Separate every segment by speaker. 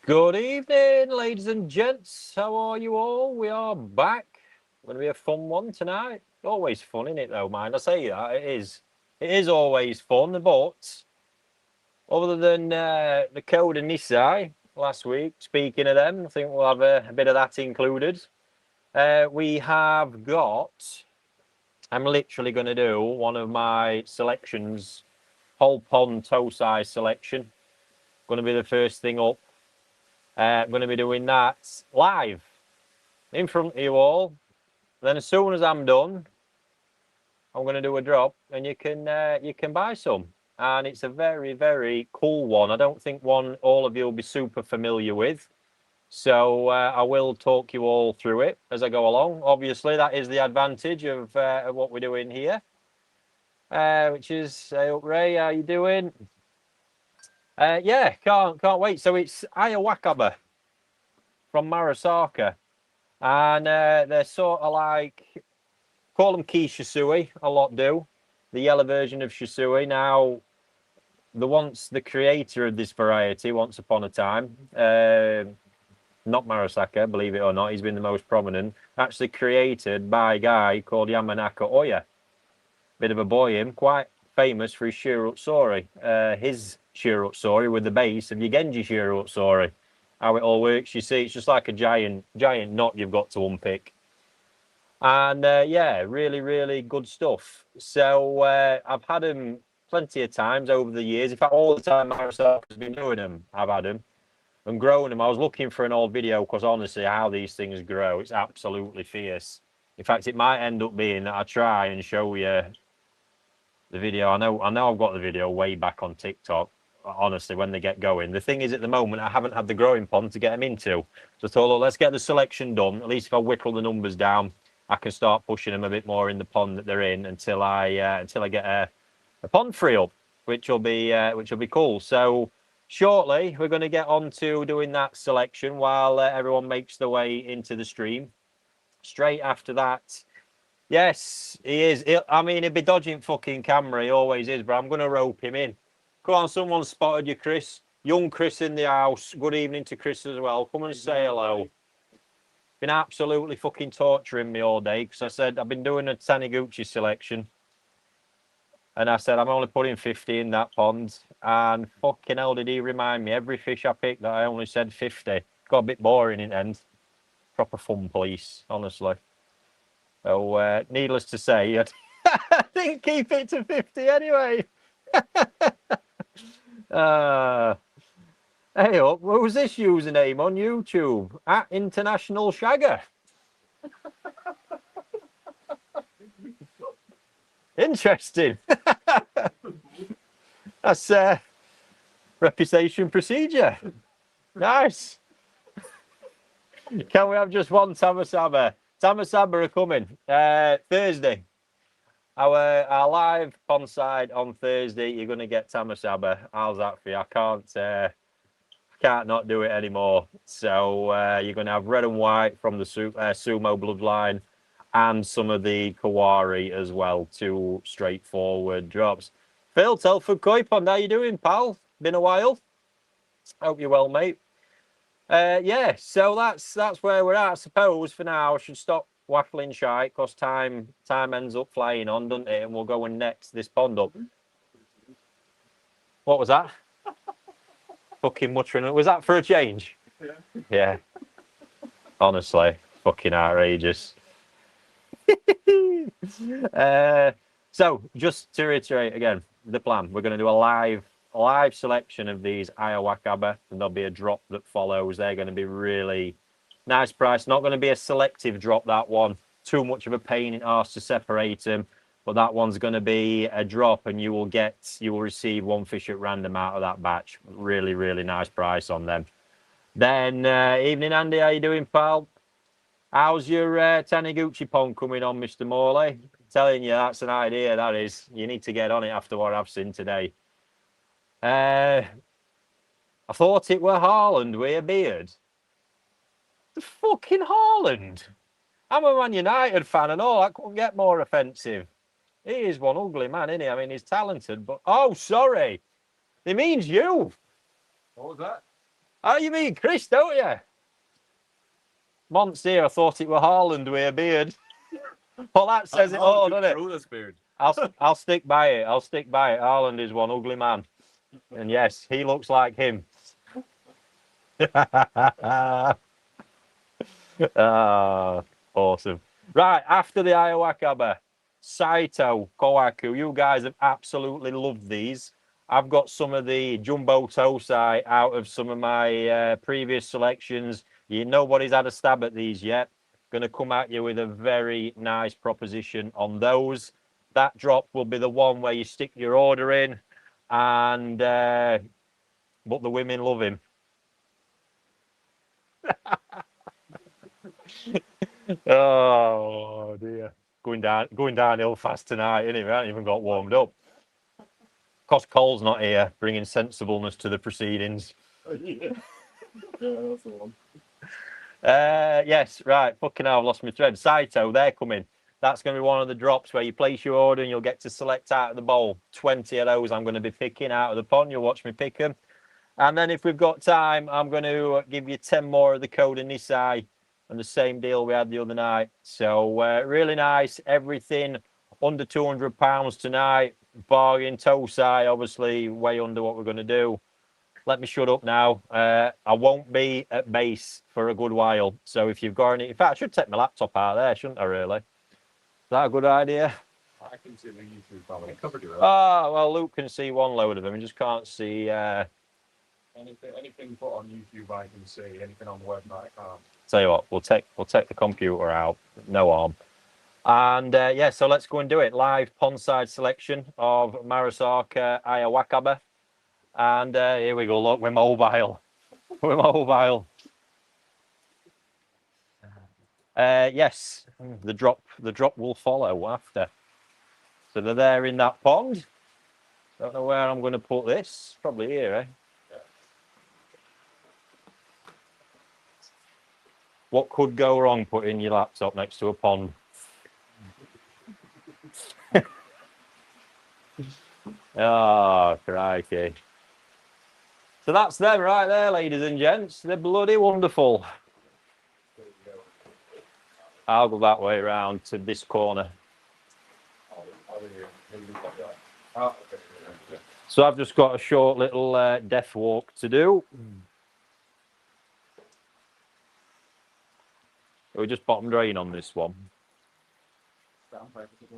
Speaker 1: Good evening, ladies and gents. How are you all? We are back. Going to be a fun one tonight. Always fun, isn't it, though, mind? I say that. It is. It is always fun, but other than the code and Nisai last week, speaking of them, I think we'll have a bit of that included. We have got... I'm literally going to do one of my selections, whole pond toe size selection. Going to be the first thing up. I'm going to be doing that live in front of you all. Then as soon as I'm done, I'm going to do a drop, and you can buy some. And it's a very, very cool one. I don't think one all of you will be super familiar with. So I will talk you all through it as I go along. Obviously, that is the advantage of what we're doing here. Which is, hey up Ray, how you doing? Yeah, can't wait. So it's Ayawakaba from Marasaka. And they're sort of like, call them key shisui, a lot do. The yellow version of shisui. Now, the creator of this variety, once upon a time, not Marasaka, believe it or not, he's been the most prominent, actually created by a guy called Yamanaka Oya. Bit of a boy, him, quite famous for his Shirutsori. His Shirutsori with the base of your Genji Shirutsori. How it all works, you see, it's just like a giant knot you've got to unpick. And yeah, really, really good stuff. So I've had them plenty of times over the years. In fact, all the time Marasaka has been doing them, I've had them and grown them. I was looking for an old video because honestly, how these things grow, it's absolutely fierce. In fact, it might end up being that I try and show you the video. I know I've got the video way back on TikTok. Honestly, when they get going. The thing is, at the moment, I haven't had the growing pond to get them into. So I thought, look, let's get the selection done. At least if I whittle the numbers down, I can start pushing them a bit more in the pond that they're in until I get a pond free up, which will be cool. So shortly, we're going to get on to doing that selection while everyone makes their way into the stream. Straight after that, yes, he is. I mean, he'd be dodging fucking camera. He always is, but I'm going to rope him in. Come on, someone spotted you, Chris. Young Chris in the house. Good evening to Chris as well. Come and say hello. Been absolutely fucking torturing me all day because I said I've been doing a Taniguchi selection. And I said I'm only putting 50 in that pond. And fucking hell did he remind me every fish I picked that I only said 50. Got a bit boring in the end. Proper fun police, honestly. So needless to say, I didn't keep it to 50 anyway. Hey up, what was this username on YouTube? At International Shagger. Interesting. That's reputation procedure. Nice. Can we have just one Tamasaba? Tamasaba are coming Thursday. Our live pond side on Thursday. You're going to get Tamasaba. How's that for you? I can't not do it anymore. So you're going to have red and white from the sumo bloodline and some of the Kawari as well. Two straightforward drops. Phil, Telford Koi Pond, how you doing, pal? Been a while. Hope you're well, mate. Yeah, so that's where we're at. I suppose for now I should stop waffling shy because time ends up flying on, doesn't it? And we'll go and next this pond up. What was that? Fucking muttering. Was that for a change? Yeah. Honestly, fucking outrageous. So just to reiterate again, the plan, we're going to do a live selection of these Ayawakaba, and there'll be a drop that follows. They're going to be really nice price. Not going to be a selective drop, that one. Too much of a pain in arse to separate them. But that one's going to be a drop, and you will receive one fish at random out of that batch. Really, really nice price on them. Then, evening, Andy. How you doing, pal? How's your Taniguchi pond coming on, Mr. Morley? Telling you, that's an idea, that is. You need to get on it after what I've seen today. I thought it were Haaland with a beard. The fucking Haaland. I'm a Man United fan and all. I couldn't get more offensive. He is one ugly man, isn't he? I mean, he's talented, but... Oh, sorry. It means you.
Speaker 2: What was that?
Speaker 1: Oh, you mean Chris, don't you? Monts here, I thought it were Haaland with a beard. Well, that says it all, doesn't it?
Speaker 2: This beard.
Speaker 1: I'll stick by it. I'll stick by it. Haaland is one ugly man. And yes, he looks like him. Ah, awesome. Right, after the Ayawakaba, Saito, Kohaku, you guys have absolutely loved these. I've got some of the Jumbo Tosai out of some of my previous selections. Nobody's had a stab at these yet. Going to come at you with a very nice proposition on those. That drop will be the one where you stick your order in, and but the women love him. Oh dear. Going downhill fast tonight, isn't it? We haven't even got warmed up. Cos Cole's not here, bringing sensibleness to the proceedings.
Speaker 2: Yeah, that's the one.
Speaker 1: Yes, right. Fucking hell, I've lost my thread. Saito, they're coming. That's going to be one of the drops where you place your order and you'll get to select out of the bowl. 20 of those I'm going to be picking out of the pond. You'll watch me pick them. And then if we've got time, I'm going to give you 10 more of the Coda Nisai and the same deal we had the other night. So really nice. Everything under £200 tonight. Bargain. Tosai, obviously, way under what we're going to do. Let me shut up now. I won't be at base for a good while. So if you've got any... In fact, I should take my laptop out there, shouldn't I, really? Is that a good idea?
Speaker 2: I can see the YouTube probably covered you.
Speaker 1: Oh, well, Luke can see one load of them. He just can't see...
Speaker 2: Anything put on YouTube I can see. Anything on the website I can't.
Speaker 1: Tell you what, we'll take the computer out. No harm. And yeah, so let's go and do it. Live pond-side selection of Marasaka Ayawakaba. And here we go. Look, we're mobile. We're mobile. Yes, the drop will follow after. So they're there in that pond. Don't know where I'm going to put this. Probably here, eh?
Speaker 2: Yeah.
Speaker 1: What could go wrong putting your laptop next to a pond? Oh, crikey. So that's them right there, ladies and gents. They're bloody wonderful. I'll go that way around to this corner. So I've just got a short little death walk to do. We just bottom drain on this one.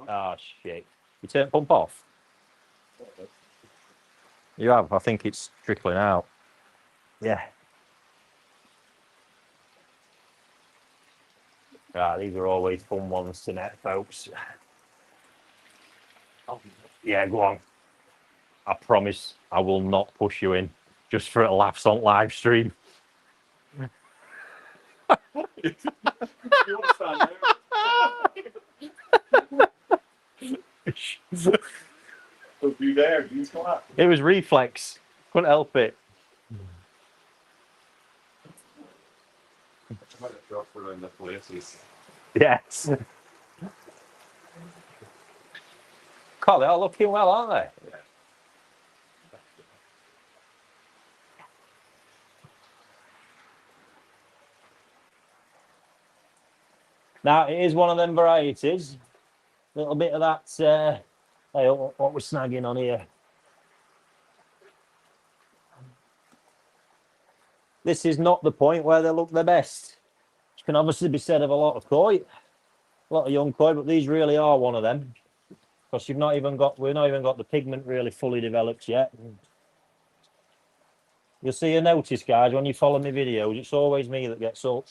Speaker 1: Oh, shit. You turn pump off? You have. I think it's trickling out. Yeah. Right, these are always fun ones to net, folks. Yeah, go on. I promise I will not push you in just for a laughs on live stream.
Speaker 2: You want to stand there? So you there? You come up.
Speaker 1: It was reflex. Couldn't help it.
Speaker 2: Might have dropped around the places.
Speaker 1: Yes. God, they're all looking well, aren't they?
Speaker 2: Yeah.
Speaker 1: Now, it is one of them varieties. A little bit of that, hey, what we're snagging on here. This is not the point where they look the best. Which can obviously be said of a lot of koi. A lot of young koi, but these really are one of them. Because we've not even got the pigment really fully developed yet. You'll see a notice, guys, when you follow my videos, it's always me that gets all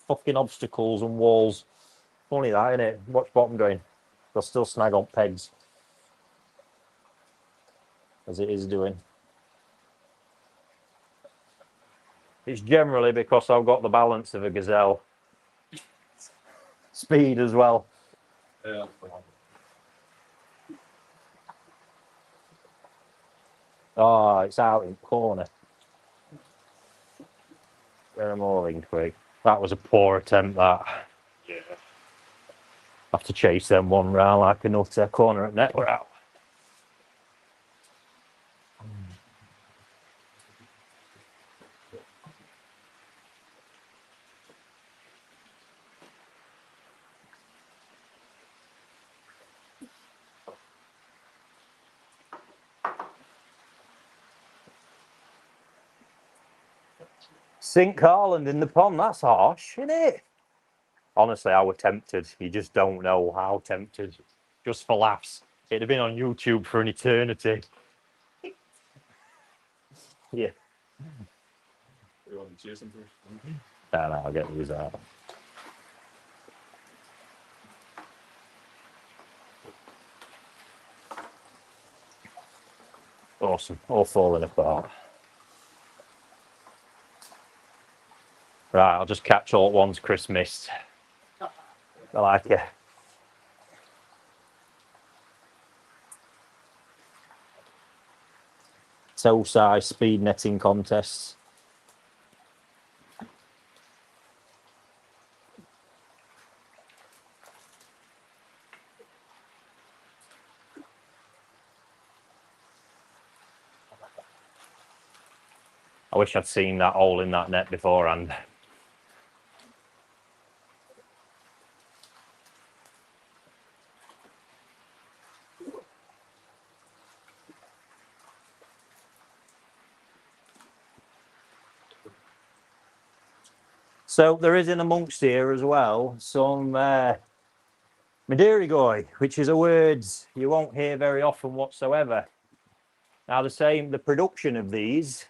Speaker 1: fucking obstacles and walls. Funny that, isn't it? Watch bottom drain. They'll still snag on pegs. As it is doing. It's generally because I've got the balance of a gazelle. Speed as well.
Speaker 2: Yeah.
Speaker 1: Oh, it's out in the corner. Get them all in quick. That was a poor attempt, that.
Speaker 2: Yeah.
Speaker 1: Have to chase them one round like a nutter. Corner at net, we're out. Sink Harland in the pond, that's harsh, isn't it? Honestly, I was tempted. You just don't know how tempted. Just for laughs. It'd have been on YouTube for an eternity. Yeah.
Speaker 2: You want to chase him first?
Speaker 1: No, I'll get these out. Awesome. All falling apart. Right, I'll just catch all at once, Chris missed. I like it. Toe size speed netting contests. I wish I'd seen that hole in that net beforehand. So there is in amongst here as well some Madeirigoi, which is a word you won't hear very often whatsoever. Now the production of these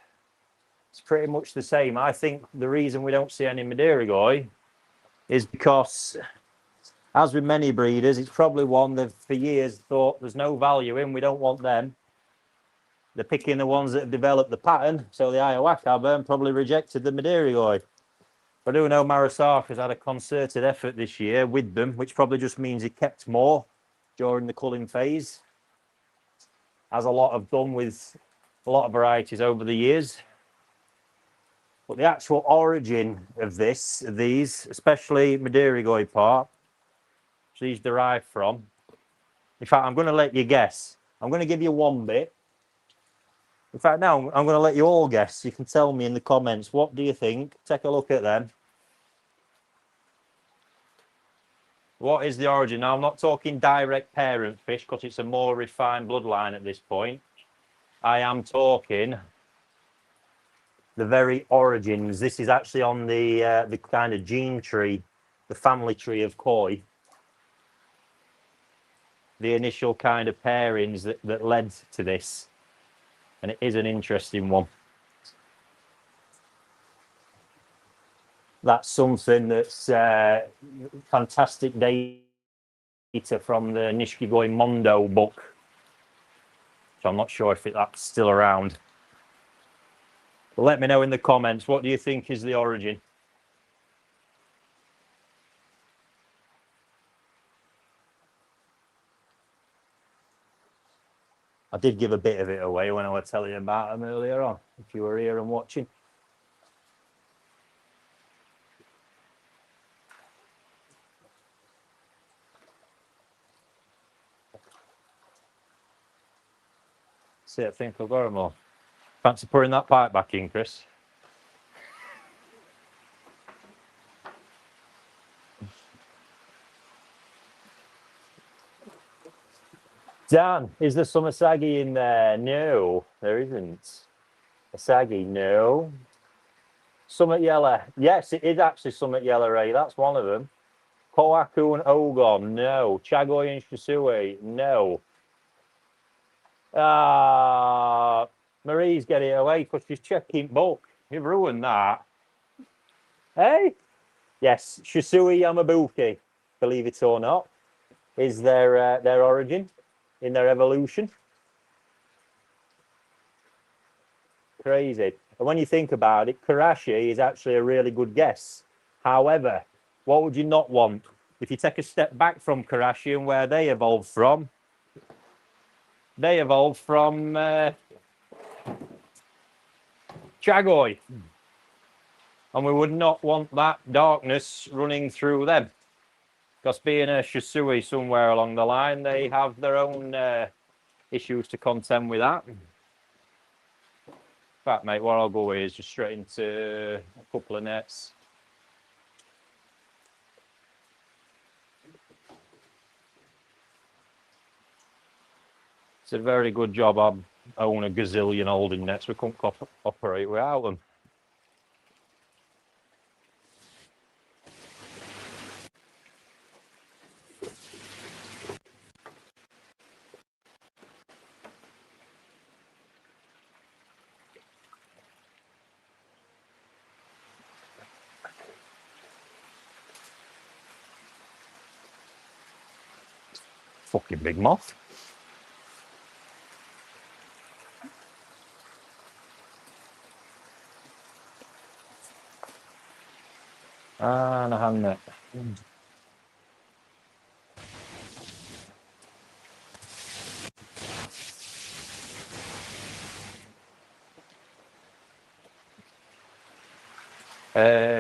Speaker 1: is pretty much the same. I think the reason we don't see any Madeirigoi is because, as with many breeders, it's probably one they've for years thought there's no value in, we don't want them. They're picking the ones that have developed the pattern, so the Ayahuasca burn probably rejected the Madeirigoi. I do know Marasaka's had a concerted effort this year with them, which probably just means he kept more during the culling phase, as a lot have done with a lot of varieties over the years. But the actual origin of these, especially Madeirigoi part, which these derive from, in fact, I'm going to let you guess. I'm going to give you one bit. In fact, now I'm going to let you all guess. You can tell me in the comments, what do you think? Take a look at them. What is the origin? Now, I'm not talking direct parent fish because it's a more refined bloodline at this point. I am talking the very origins. This is actually on the kind of gene tree, the family tree of koi. The initial kind of pairings that led to this. And it is an interesting one. That's something that's fantastic data from the Nishikigoi Mondo book. So I'm not sure if that's still around. But let me know in the comments, what do you think is the origin? I did give a bit of it away when I was telling you about them earlier on, if you were here and watching. See, I think I've got them all. Fancy pouring that pipe back in, Chris? Dan, is there some Asagi in there? No, there isn't. Asagi, no. Summit Yellow. Yes, it is actually Summit Yellow Ray. That's one of them. Koaku and Ogon, no. Chagoy and Shisui, no. Marie's getting it away because she's checking bulk. You've ruined that. Hey? Yes, Shisui Yamabuki, believe it or not, is their origin in their evolution. Crazy. And when you think about it, Karashi is actually a really good guess. However, what would you not want? If you take a step back from Karashi and where they evolved from Chagoy. And we would not want that darkness running through them. Because being a Shisui somewhere along the line, they have their own issues to contend with that. In fact, mate, what I'll go with is just straight into a couple of nets. It's a very good job I own a gazillion holding nets. We couldn't operate without them. fucking big moth. And a hand net.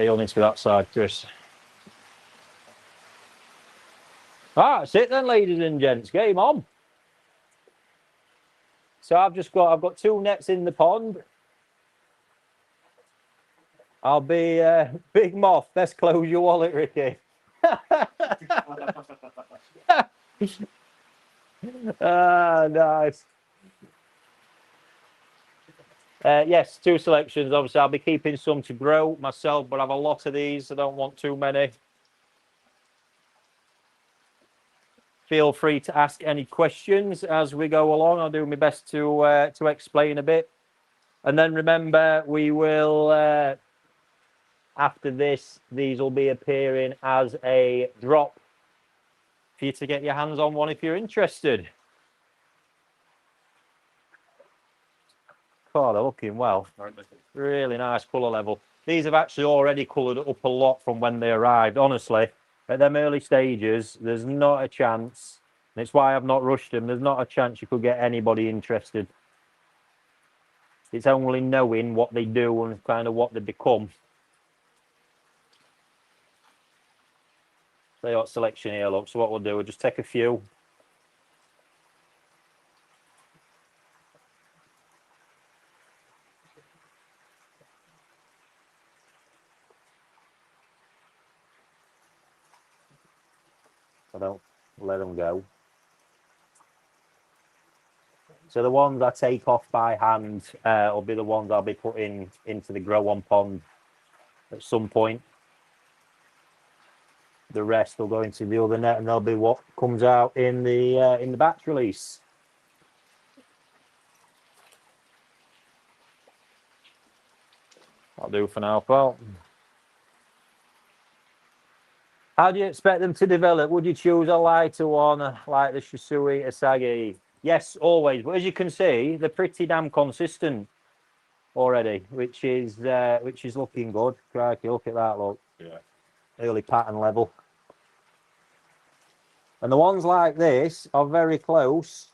Speaker 1: You'll need to be that side, Chris. Ah, that's it then, ladies and gents. Game on. So I've got 2 nets in the pond. I'll be big moth. Best close your wallet, Ricky. Ah, nice. Yes, 2 selections. Obviously, I'll be keeping some to grow myself, but I have a lot of these. I don't want too many. Feel free to ask any questions as we go along. I'll do my best to explain a bit. And then remember, we will, after this, these will be appearing as a drop for you to get your hands on one if you're interested. Oh, they're looking well. Really nice colour level. These have actually already coloured up a lot from when they arrived. Honestly, at them early stages, there's not a chance. And it's why I've not rushed them. There's not a chance you could get anybody interested. It's only knowing what they do and kind of what they become. So what selection here, look. So what we'll do, we'll just take a few. I don't let them go. So the ones I take off by hand will be the ones I'll be putting into the grow on pond at some point. The rest will go into the other net, and they'll be what comes out in the batch release. I'll do for now, pal. How do you expect them to develop? Would you choose a lighter one like the Shisui Asagi? Yes, always. But as you can see, they're pretty damn consistent already, which is looking good. Crikey, look at that, look.
Speaker 2: Yeah.
Speaker 1: Early pattern level. And the ones like this are very close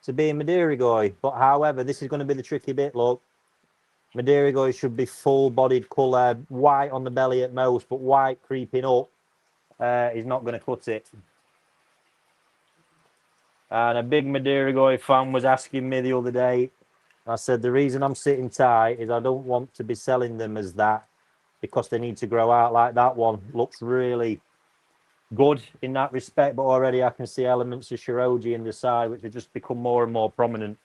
Speaker 1: to being Madirigoi. But however, this is going to be the tricky bit, look. Madirigoi should be full-bodied colour, white on the belly at most, but white creeping up is not going to cut it. And a big Madirigoi fan was asking me the other day, I said, the reason I'm sitting tight is I don't want to be selling them as that because they need to grow out like that one. Looks really good in that respect, but already I can see elements of Shiroji in the side, which have just become more and more prominent.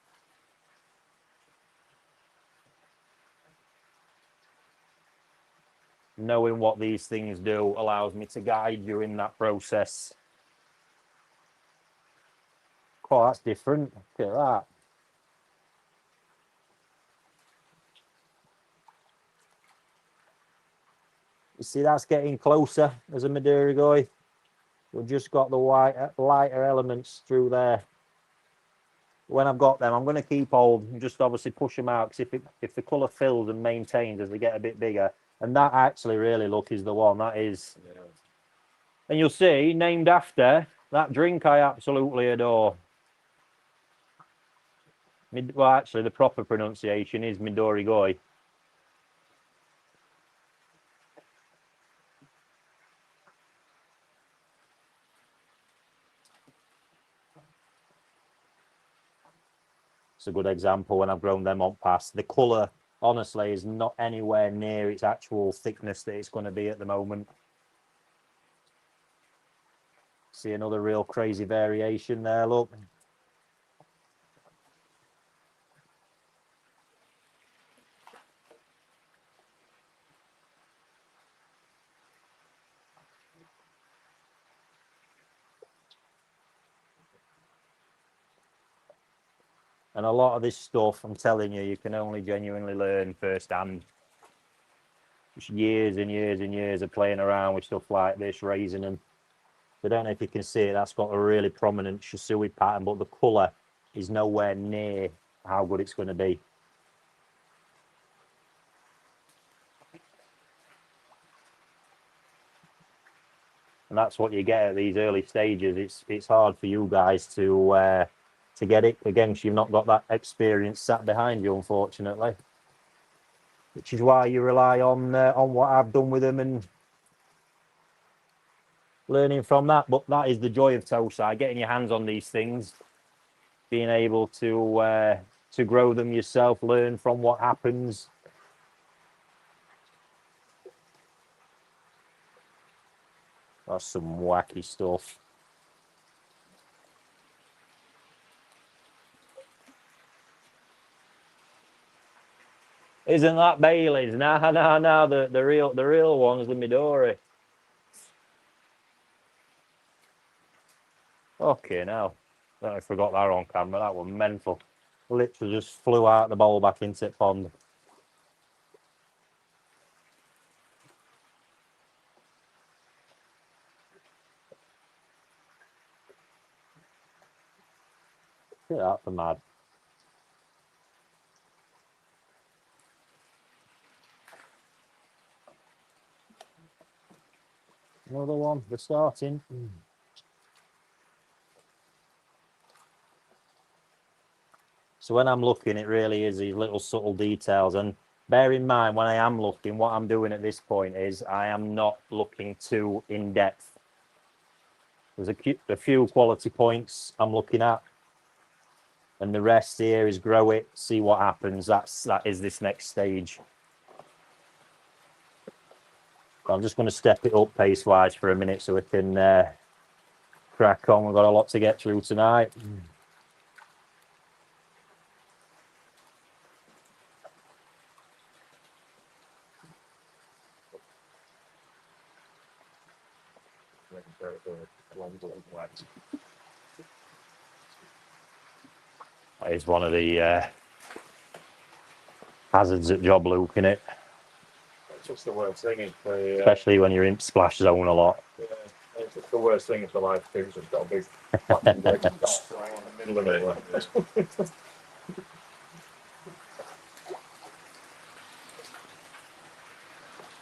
Speaker 1: Knowing what these things do allows me to guide you in that process. Oh, that's different. Look at that. You see, that's getting closer as a Madirigoi. We've just got the lighter elements through there. When I've got them, I'm going to keep hold and just obviously push them out, because if the colour fills and maintains as they get a bit bigger, and that actually really, look, is the one. That is. Yeah. And you'll see, named after that drink I absolutely adore. Well, actually, the proper pronunciation is Midorigoi. It's a good example when I've grown them on past. The colour, honestly, is not anywhere near its actual thickness that it's going to be at the moment. See another real crazy variation there, look. And a lot of this stuff, I'm telling you, you can only genuinely learn firsthand. Just years and years and years of playing around with stuff like this, raising them. I don't know if you can see it, that's got a really prominent Shisui pattern, but the colour is nowhere near how good it's going to be. And that's what you get at these early stages. It's hard for you guys to get it. Again, you've not got that experience sat behind you, unfortunately. Which is why you rely on what I've done with them and learning from that. But that is the joy of Tosai, getting your hands on these things, being able to grow them yourself, learn from what happens. That's some wacky stuff. Isn't that Bailey's? No, the real one's the Midori. Okay, now. I don't know if I got that on camera. That was mental. Literally just flew out the bowl back into the pond. Look at that for mad. Another one, they're starting. So when I'm looking, it really is these little subtle details. And bear in mind, when I am looking, what I'm doing at this point is I am not looking too in depth. There's a few quality points I'm looking at. And the rest here is grow it, see what happens. That is this next stage. I'm just going to step it up pace-wise for a minute so we can crack on. We've got a lot to get through tonight. That is one of the hazards at job Luke, isn't it?
Speaker 2: It's just the worst thing is
Speaker 1: especially when you're in splash zone a lot.
Speaker 2: Yeah, it's just the worst thing if the live thing's just got a big fucking leg right in the middle of it.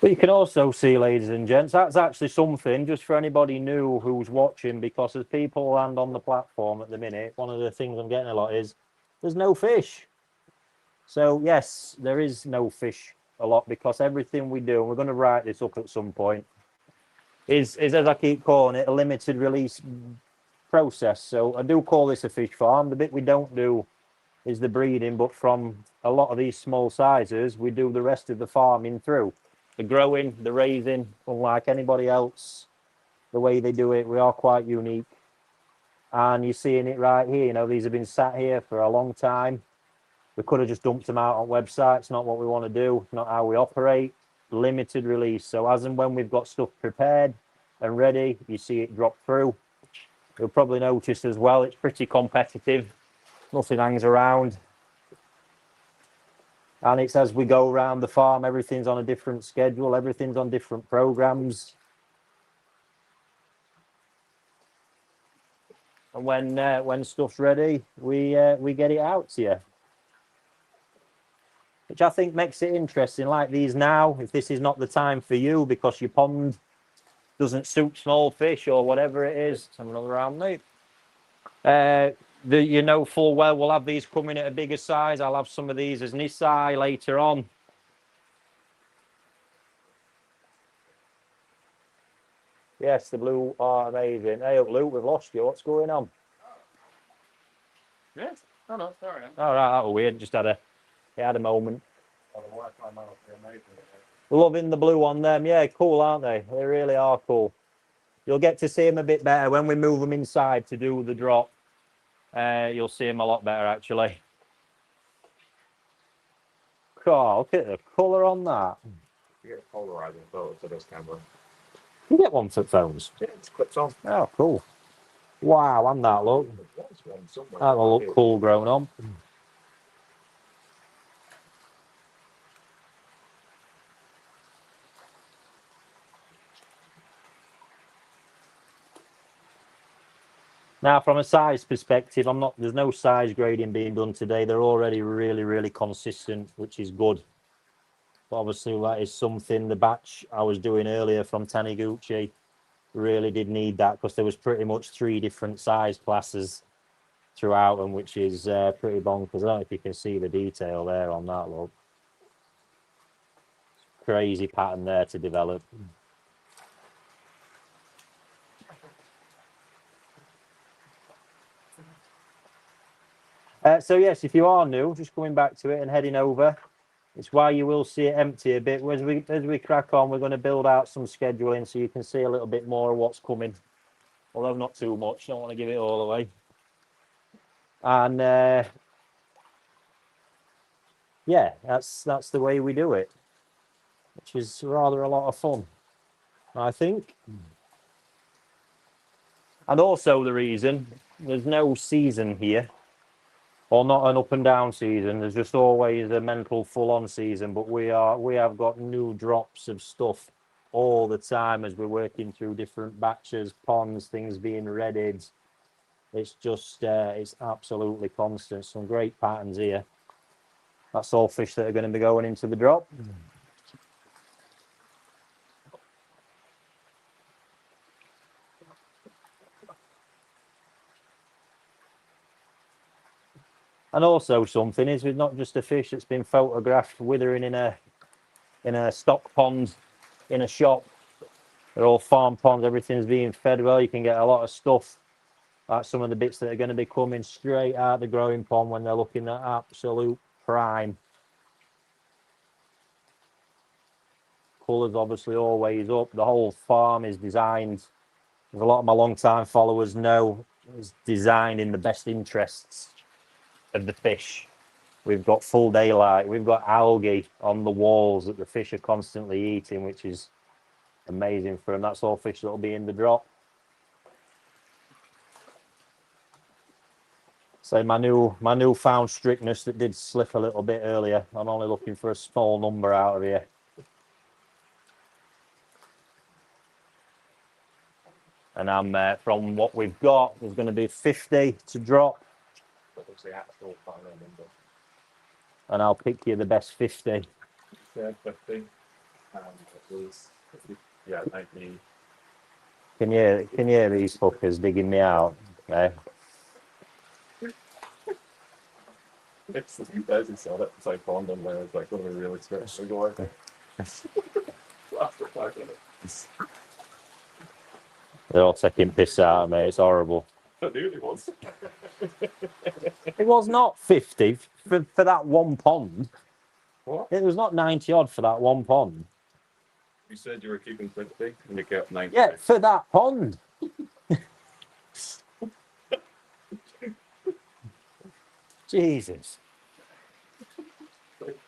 Speaker 1: But you can also see, ladies and gents, that's actually something just for anybody new who's watching, because as people land on the platform at the minute, one of the things I'm getting a lot is there's no fish. So yes, there is no fish a lot, because everything we do, and we're going to write this up at some point, is as I keep calling it, a limited release process. So I do call this a fish farm. The bit we don't do is the breeding, but from a lot of these small sizes, we do the rest of the farming through. The growing, the raising, unlike anybody else, the way they do it, we are quite unique. And you're seeing it right here. You know, these have been sat here for a long time. We could have just dumped them out on websites. Not what we want to do. Not how we operate. Limited release. So as and when we've got stuff prepared and ready, you see it drop through. You'll probably notice as well, it's pretty competitive. Nothing hangs around. And it's as we go around the farm, everything's on a different schedule, everything's on different programs. And when stuff's ready, we get it out to you. Which I think makes it interesting, like these now, if this is not the time for you because your pond doesn't suit small fish or whatever it is. Let's have another round, mate. You know full well we'll have these coming at a bigger size. I'll have some of these as Nisai later on. Yes, the blue are amazing. Hey, Luke, we've lost you. What's going on?
Speaker 2: Yes. Oh no, sorry.
Speaker 1: All right, that was weird. Just had a moment. Loving the blue on them. Yeah, cool, aren't they? They really are cool. You'll get to see them a bit better when we move them inside to do the drop. You'll see them a lot better, actually. Oh, look at the colour on that.
Speaker 2: You get a polarizing photo to this camera.
Speaker 1: You get one for phones?
Speaker 2: Yeah, it's clips on.
Speaker 1: Oh, cool. Wow, and that look. That'll look cool grown on. Now, from a size perspective, there's no size grading being done today. They're already really, really consistent, which is good. But obviously, that is something the batch I was doing earlier from Taniguchi really did need that, because there was pretty much 3 different size classes throughout them, which is pretty bonkers. I don't know if you can see the detail there on that, look. Crazy pattern there to develop. So yes, if you are new, just coming back to it and heading over, it's why you will see it empty a bit. As we crack on, we're going to build out some scheduling so you can see a little bit more of what's coming, although not too much. Don't want to give it all away. And yeah, that's the way we do it, which is rather a lot of fun, I think. And also the reason there's no season here, or not an up and down season. There's just always a mental full-on season, but we have got new drops of stuff all the time as we're working through different batches, ponds, things being readied. It's just it's absolutely constant. Some great patterns here. That's all fish that are going to be going into the drop. And also something is, it's not just a fish that's been photographed withering in a stock pond in a shop. They're all farm ponds, everything's being fed well. You can get a lot of stuff, like some of the bits that are going to be coming straight out the growing pond when they're looking at absolute prime. Colours obviously always up. The whole farm is designed, as a lot of my long-time followers know, is designed in the best interests of the fish. We've got full daylight, we've got algae on the walls that the fish are constantly eating, which is amazing for them. That's all fish that'll be in the drop. So my newfound strictness that did slip a little bit earlier. I'm only looking for a small number out of here. And I'm from what we've got, there's going to be 50 to drop.
Speaker 2: That was the actual final number.
Speaker 1: And I'll pick you the best 50.
Speaker 2: Yeah, 50. It was, yeah, 19.
Speaker 1: Can you hear these fuckers digging me out? Eh?
Speaker 2: It's you guys who said it. It's like on them there. It's like when we really start to go out. After 5 minutes.
Speaker 1: They're all taking piss out of me. It's horrible.
Speaker 2: I knew it was.
Speaker 1: It was not 50 for that one pond.
Speaker 2: What?
Speaker 1: It was not 90 odd for that one pond.
Speaker 2: You said you were keeping 50 and you kept 90.
Speaker 1: Yeah, for that pond. Jesus.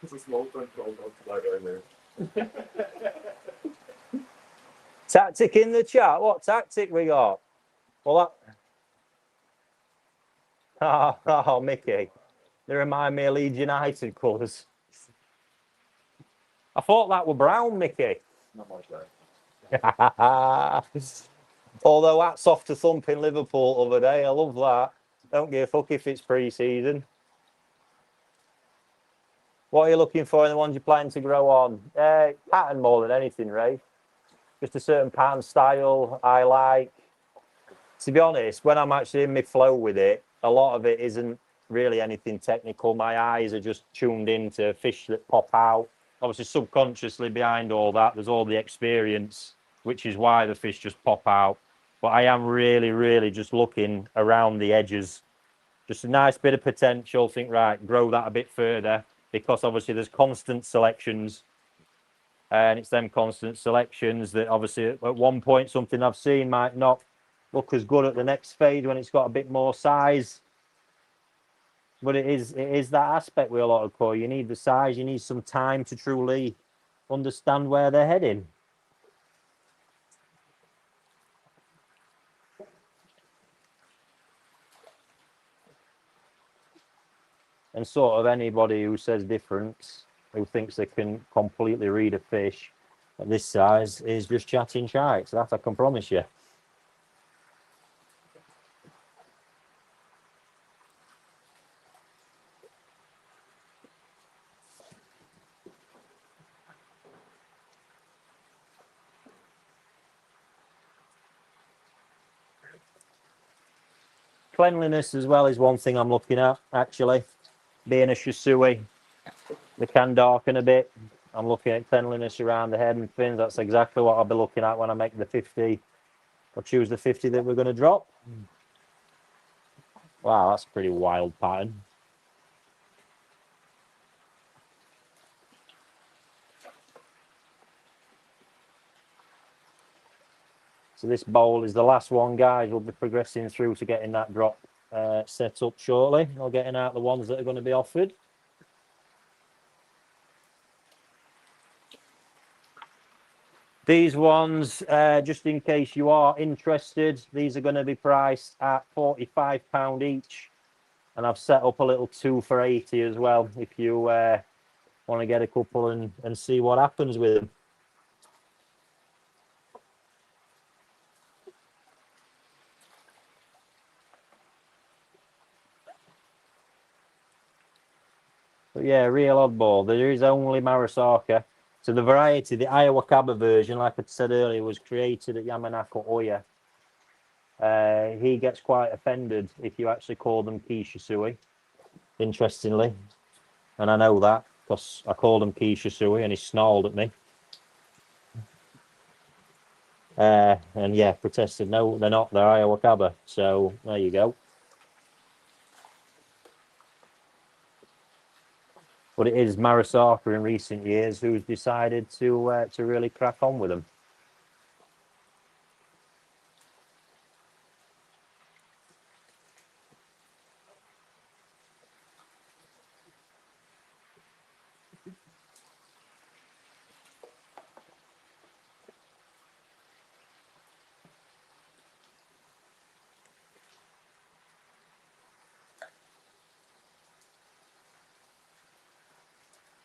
Speaker 2: It's a small thing called not down there.
Speaker 1: Tactic in the chat. What tactic we got? Well, that... Oh, Mickey. They remind me of Leeds United colours. I thought that were brown, Mickey.
Speaker 2: Not much there.
Speaker 1: Although hats off to thumping Liverpool the other day. I love that. Don't give a fuck if it's pre-season. What are you looking for in the ones you're planning to grow on? Pattern more than anything, Ray. Just a certain pattern style I like. To be honest, when I'm actually in my flow with it, a lot of it isn't really anything technical. My eyes are just tuned into fish that pop out. Obviously, subconsciously behind all that, there's all the experience, which is why the fish just pop out. But I am really, really just looking around the edges. Just a nice bit of potential. Think, right, grow that a bit further, because obviously there's constant selections. And it's them constant selections that obviously at one point something I've seen might not look as good at the next phase when it's got a bit more size. But it is that aspect with a lot of koi. You need the size, you need some time to truly understand where they're heading. And sort of anybody who says different, who thinks they can completely read a fish at this size, is just chatting shite. So that I can promise you. cleanliness as well is one thing I'm looking at, actually. Being a Shisui, they can darken a bit. I'm looking at cleanliness around the head and fins. That's exactly what I'll be looking at when I make the 50, or choose the 50 that we're going to drop. Wow, that's a pretty wild pattern. So this bowl is the last one, guys. We'll be progressing through to getting that drop set up shortly, or getting out the ones that are going to be offered. These ones, just in case you are interested, these are going to be priced at £45 each. And I've set up a little 2 for 80 as well, if you want to get a couple and see what happens with them. But yeah, real oddball. There is only Marasaka. So the variety, the Ayawakaba version, like I said earlier, was created at Yamanaka Oya. He gets quite offended if you actually call them Kishisui, interestingly. And I know that because I called him Kishisui and he snarled at me. And yeah, protested, no, they're not, they're Ayawakaba. So there you go. But it is Marasaka in recent years who's decided to really crack on with them.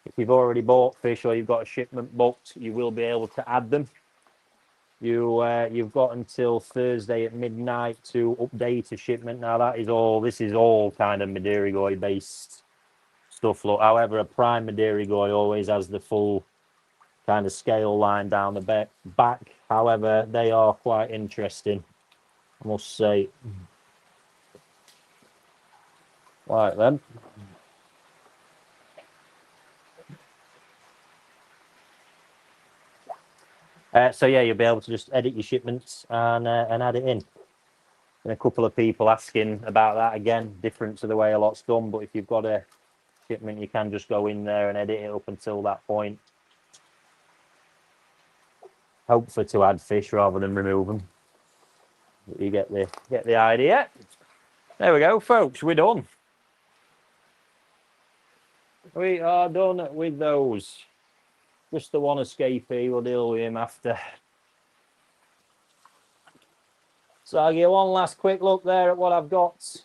Speaker 1: If you've already bought fish or you've got a shipment booked, you will be able to add them. You've got until Thursday at midnight to update a shipment. Now this is all kind of Madirigoi based stuff. Look, however, a prime Madirigoi always has the full kind of scale line down the back. However, they are quite interesting, I must say. Right then. So yeah, you'll be able to just edit your shipments and add it in. And a couple of people asking about that again, different to the way a lot's done. But if you've got a shipment, you can just go in there and edit it up until that point. Hopefully to add fish rather than remove them. But you get the idea. There we go, folks. We're done. We are done with those. Just the one escapee. We'll deal with him after. So I'll give one last quick look there at what I've got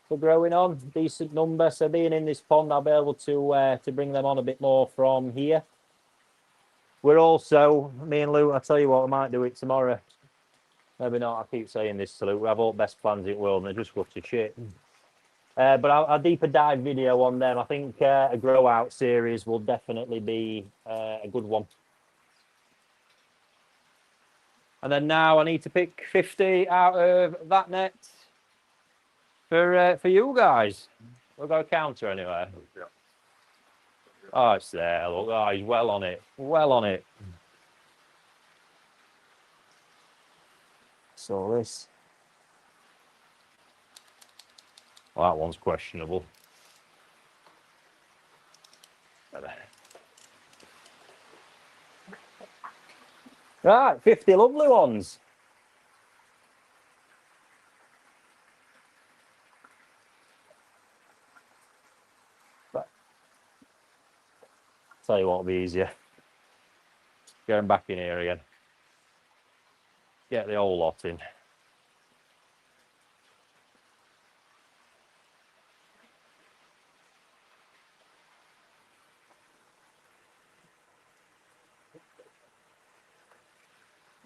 Speaker 1: for growing on. Decent number. So being in this pond, I'll be able to bring them on a bit more from here. We're also, me and Luke, I'll tell you what, I might do it tomorrow. Maybe not. I keep saying this to Luke. We have all best plans in the world and they just go to shit. But I'll deeper dive video on them. I think a grow out series will definitely be a good one. And then now I need to pick 50 out of that net for you guys. We've got a counter anyway.
Speaker 2: Yeah.
Speaker 1: Oh, it's there. Look, oh, he's well on it. Well on it. So this. Well, that one's questionable. Right, 50 lovely ones. But tell you what'll be easier. Going back in here again. Get the whole lot in.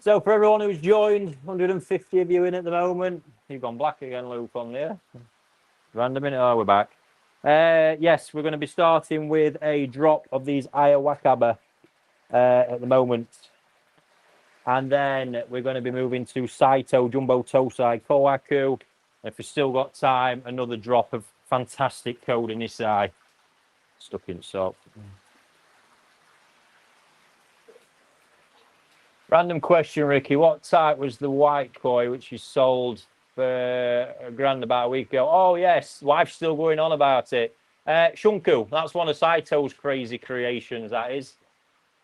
Speaker 1: So for everyone who's joined, 150 of you in at the moment. You've gone black again, Luke, on there. Random minute. Oh, we're back. Yes, we're going to be starting with a drop of these Ayawakaba at the moment. And then we're going to be moving to Saito Jumbo Tosai Kohaku. If we've still got time, another drop of fantastic code in this eye. Stuck in sock. Random question, Ricky. What type was the white koi which you sold for £1,000 about a week ago? Oh, yes. Wife's still going on about it. Shunku. That's one of Saito's crazy creations, that is.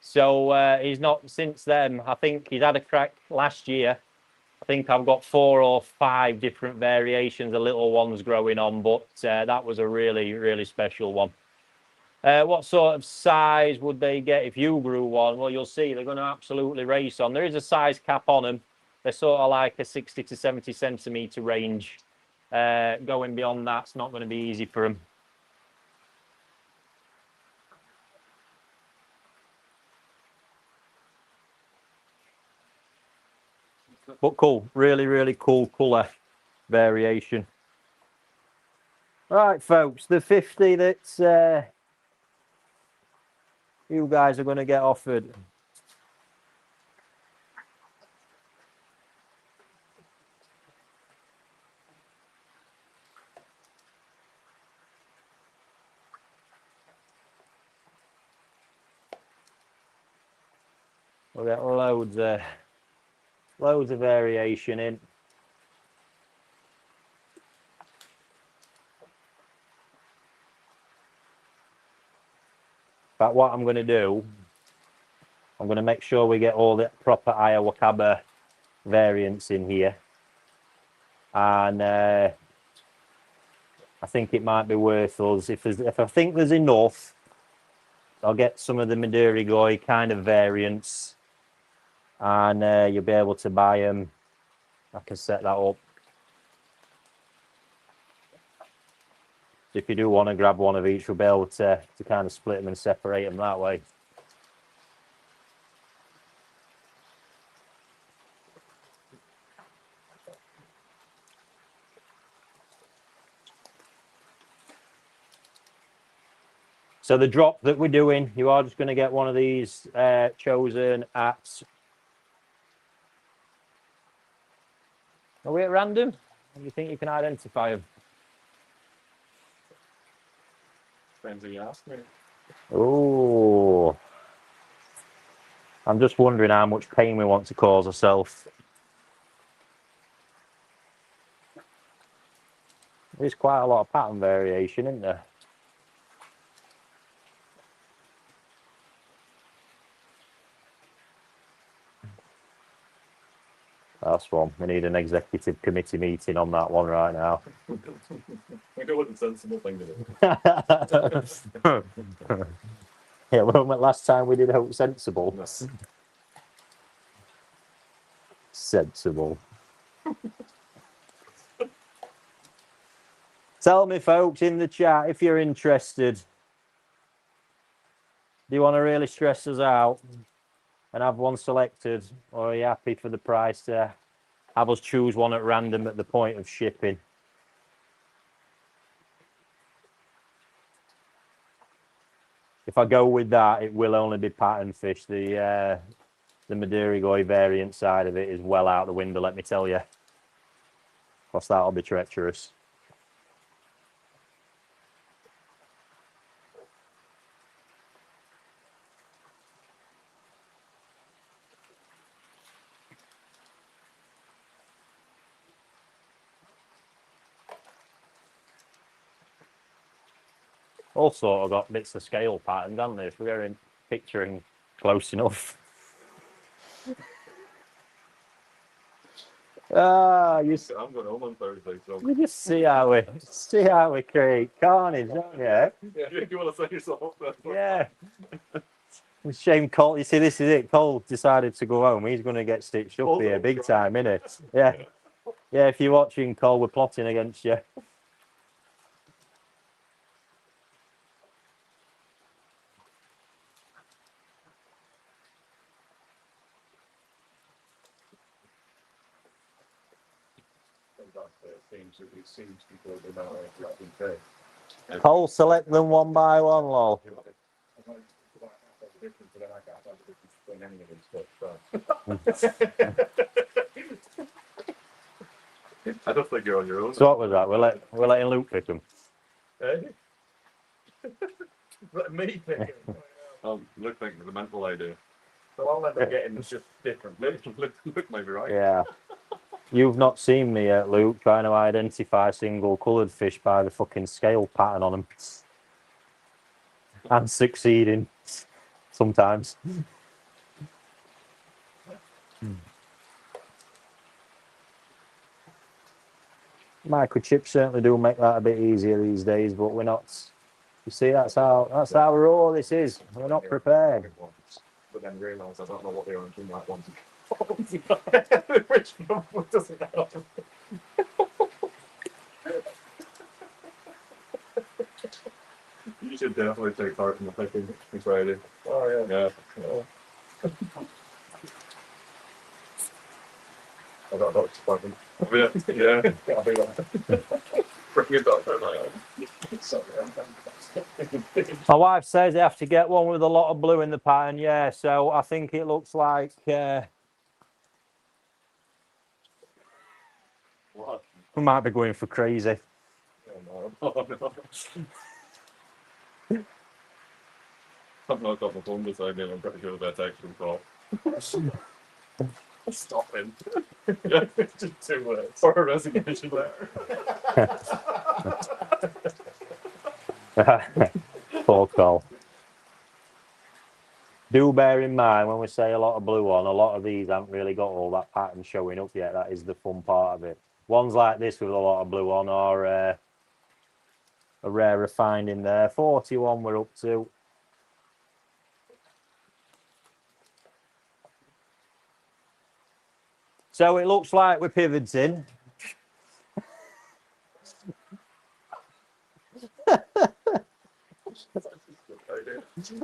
Speaker 1: So he's not since then. I think he's had a crack last year. I think I've got 4 or 5 different variations, the little ones growing on, but that was a really, really special one. What sort of size would they get if you grew one? Well, you'll see they're going to absolutely race on. There is a size cap on them. They're sort of like a 60 to 70 centimetre range. Going beyond that's not going to be easy for them. But cool, really, really cool colour variation. Right, folks, the 50 that you guys are going to get offered. We'll get loads of variation in. But what I'm going to do, I'm going to make sure we get all the proper Ayawakaba variants in here. And I think it might be worth us, if I think there's enough, I'll get some of the Madurigoi kind of variants. And you'll be able to buy them. I can set that up. If you do want to grab one of each, we'll be able to kind of split them and separate them that way. So the drop that we're doing, you are just going to get one of these chosen at... Are we at random? Do you think you can identify them?
Speaker 2: Depends if you ask me.
Speaker 1: Oh, I'm just wondering how much pain we want to cause ourselves. There's quite a lot of pattern variation, isn't there? That's one. We need an executive committee meeting on that one right now.
Speaker 2: I go with the sensible thing to do.
Speaker 1: Yeah, well, last time we did Hope Sensible.
Speaker 2: No.
Speaker 1: Sensible. Tell me, folks, in the chat if you're interested. Do you want to really stress us out and have one selected, or are you happy for the price to have us choose one at random at the point of shipping? If I go with that, it will only be pattern fish. The Madurigoi variant side of it is well out the window, let me tell you. Plus, that'll be treacherous. All sort of got bits of scale patterns, haven't they? If we're picturing close enough.
Speaker 2: I'm going home on Thursday, so.
Speaker 1: You just see how we create carnage, don't you?
Speaker 2: Yeah, you want to set yourself up there.
Speaker 1: Yeah. Shame Cole. You see, this is it. Cole decided to go home. He's going to get stitched up here, big time, innit? Yeah. Yeah. If you're watching, Cole, we're plotting against you. Cole, select them one by one, lol.
Speaker 2: I don't think you're on your own.
Speaker 1: So what was that? We're letting Luke pick them.
Speaker 2: Eh? Let me pick it. Look like the mental idea. So all I'm getting is just different. Look might be right.
Speaker 1: Yeah. You've not seen me yet, Luke, trying to identify single coloured fish by the fucking scale pattern on them. And succeeding sometimes. Microchips certainly do make that a bit easier these days, but we're not. You see, that's how raw this is. We're not prepared.
Speaker 2: But then realise I don't know what the orange and white ones are. Which one doesn't help? You should definitely take part in the picking on Friday. Oh yeah. Yeah. I got a doctor's appointment. Yeah. I'll be there. Bring a doctor.
Speaker 1: My wife says they have to get one with a lot of blue in the pattern, yeah, so I think it looks like
Speaker 2: What?
Speaker 1: we might be going for crazy.
Speaker 2: Oh, no. I've not got my phone beside me and I'm pretty sure that's actually call. Stop him. Yeah, just 2 words. Or a resignation letter.
Speaker 1: Poor call. Do bear in mind when we say a lot of blue on, a lot of these haven't really got all that pattern showing up yet. That is the fun part of it. Ones like this with a lot of blue on are a rarer find in there. 41 we're up to. So it looks like we're pivoting.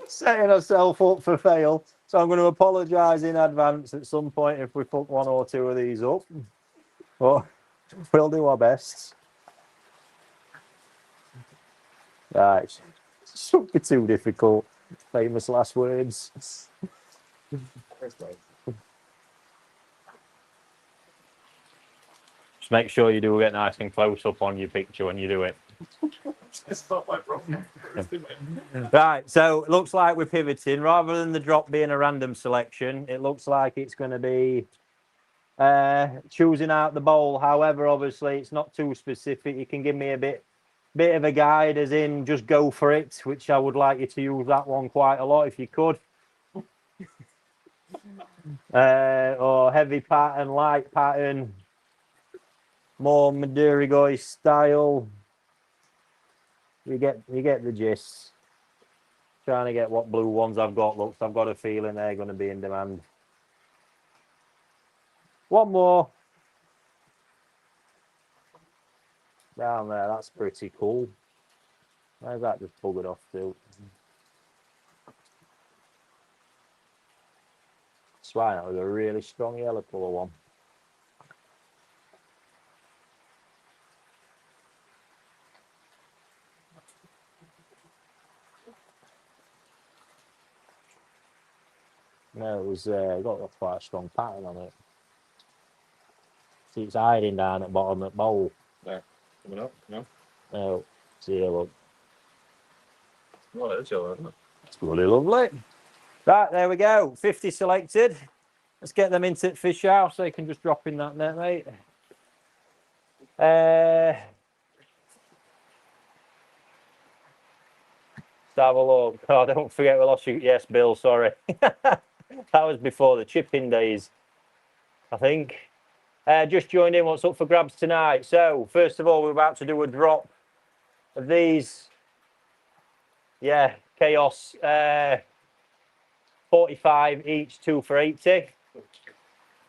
Speaker 1: Setting ourselves up for fail. So I'm going to apologise in advance at some point if we fuck 1 or 2 of these up. But we'll do our best. Right. Shouldn't be too difficult. Famous last words. Just make sure you do get nice and close up on your picture when you do it.
Speaker 2: It's not my problem.
Speaker 1: Right, so it looks like we're pivoting. Rather than the drop being a random selection, it looks like it's going to be choosing out the bowl. However, obviously, it's not too specific. You can give me a bit of a guide, as in just go for it, which I would like you to use that one quite a lot if you could. Or heavy pattern, light pattern, more Madurigoy style. You get the gist. Trying to get what blue ones I've got. Looks, I've got a feeling they're going to be in demand. One more. Down there, that's pretty cool. Where's that just buggered off to? Swine, that was a really strong yellow colour one. No, it was got quite a strong pattern on it. See, it's hiding down at the bottom of the bowl.
Speaker 2: There. Coming up, no?
Speaker 1: Oh, see here, look.
Speaker 2: Well, it is yellow, isn't it?
Speaker 1: It's really lovely. Right, there we go. 50 selected. Let's get them into the fish house so you can just drop in that net, mate. Let's have a look. Oh, don't forget we lost you. Yes, Bill, sorry. That was before the chipping days, I think. Just joined in. What's up for grabs tonight? So, first of all, we're about to do a drop of these. Yeah, Chaos 45 each, 2 for 80.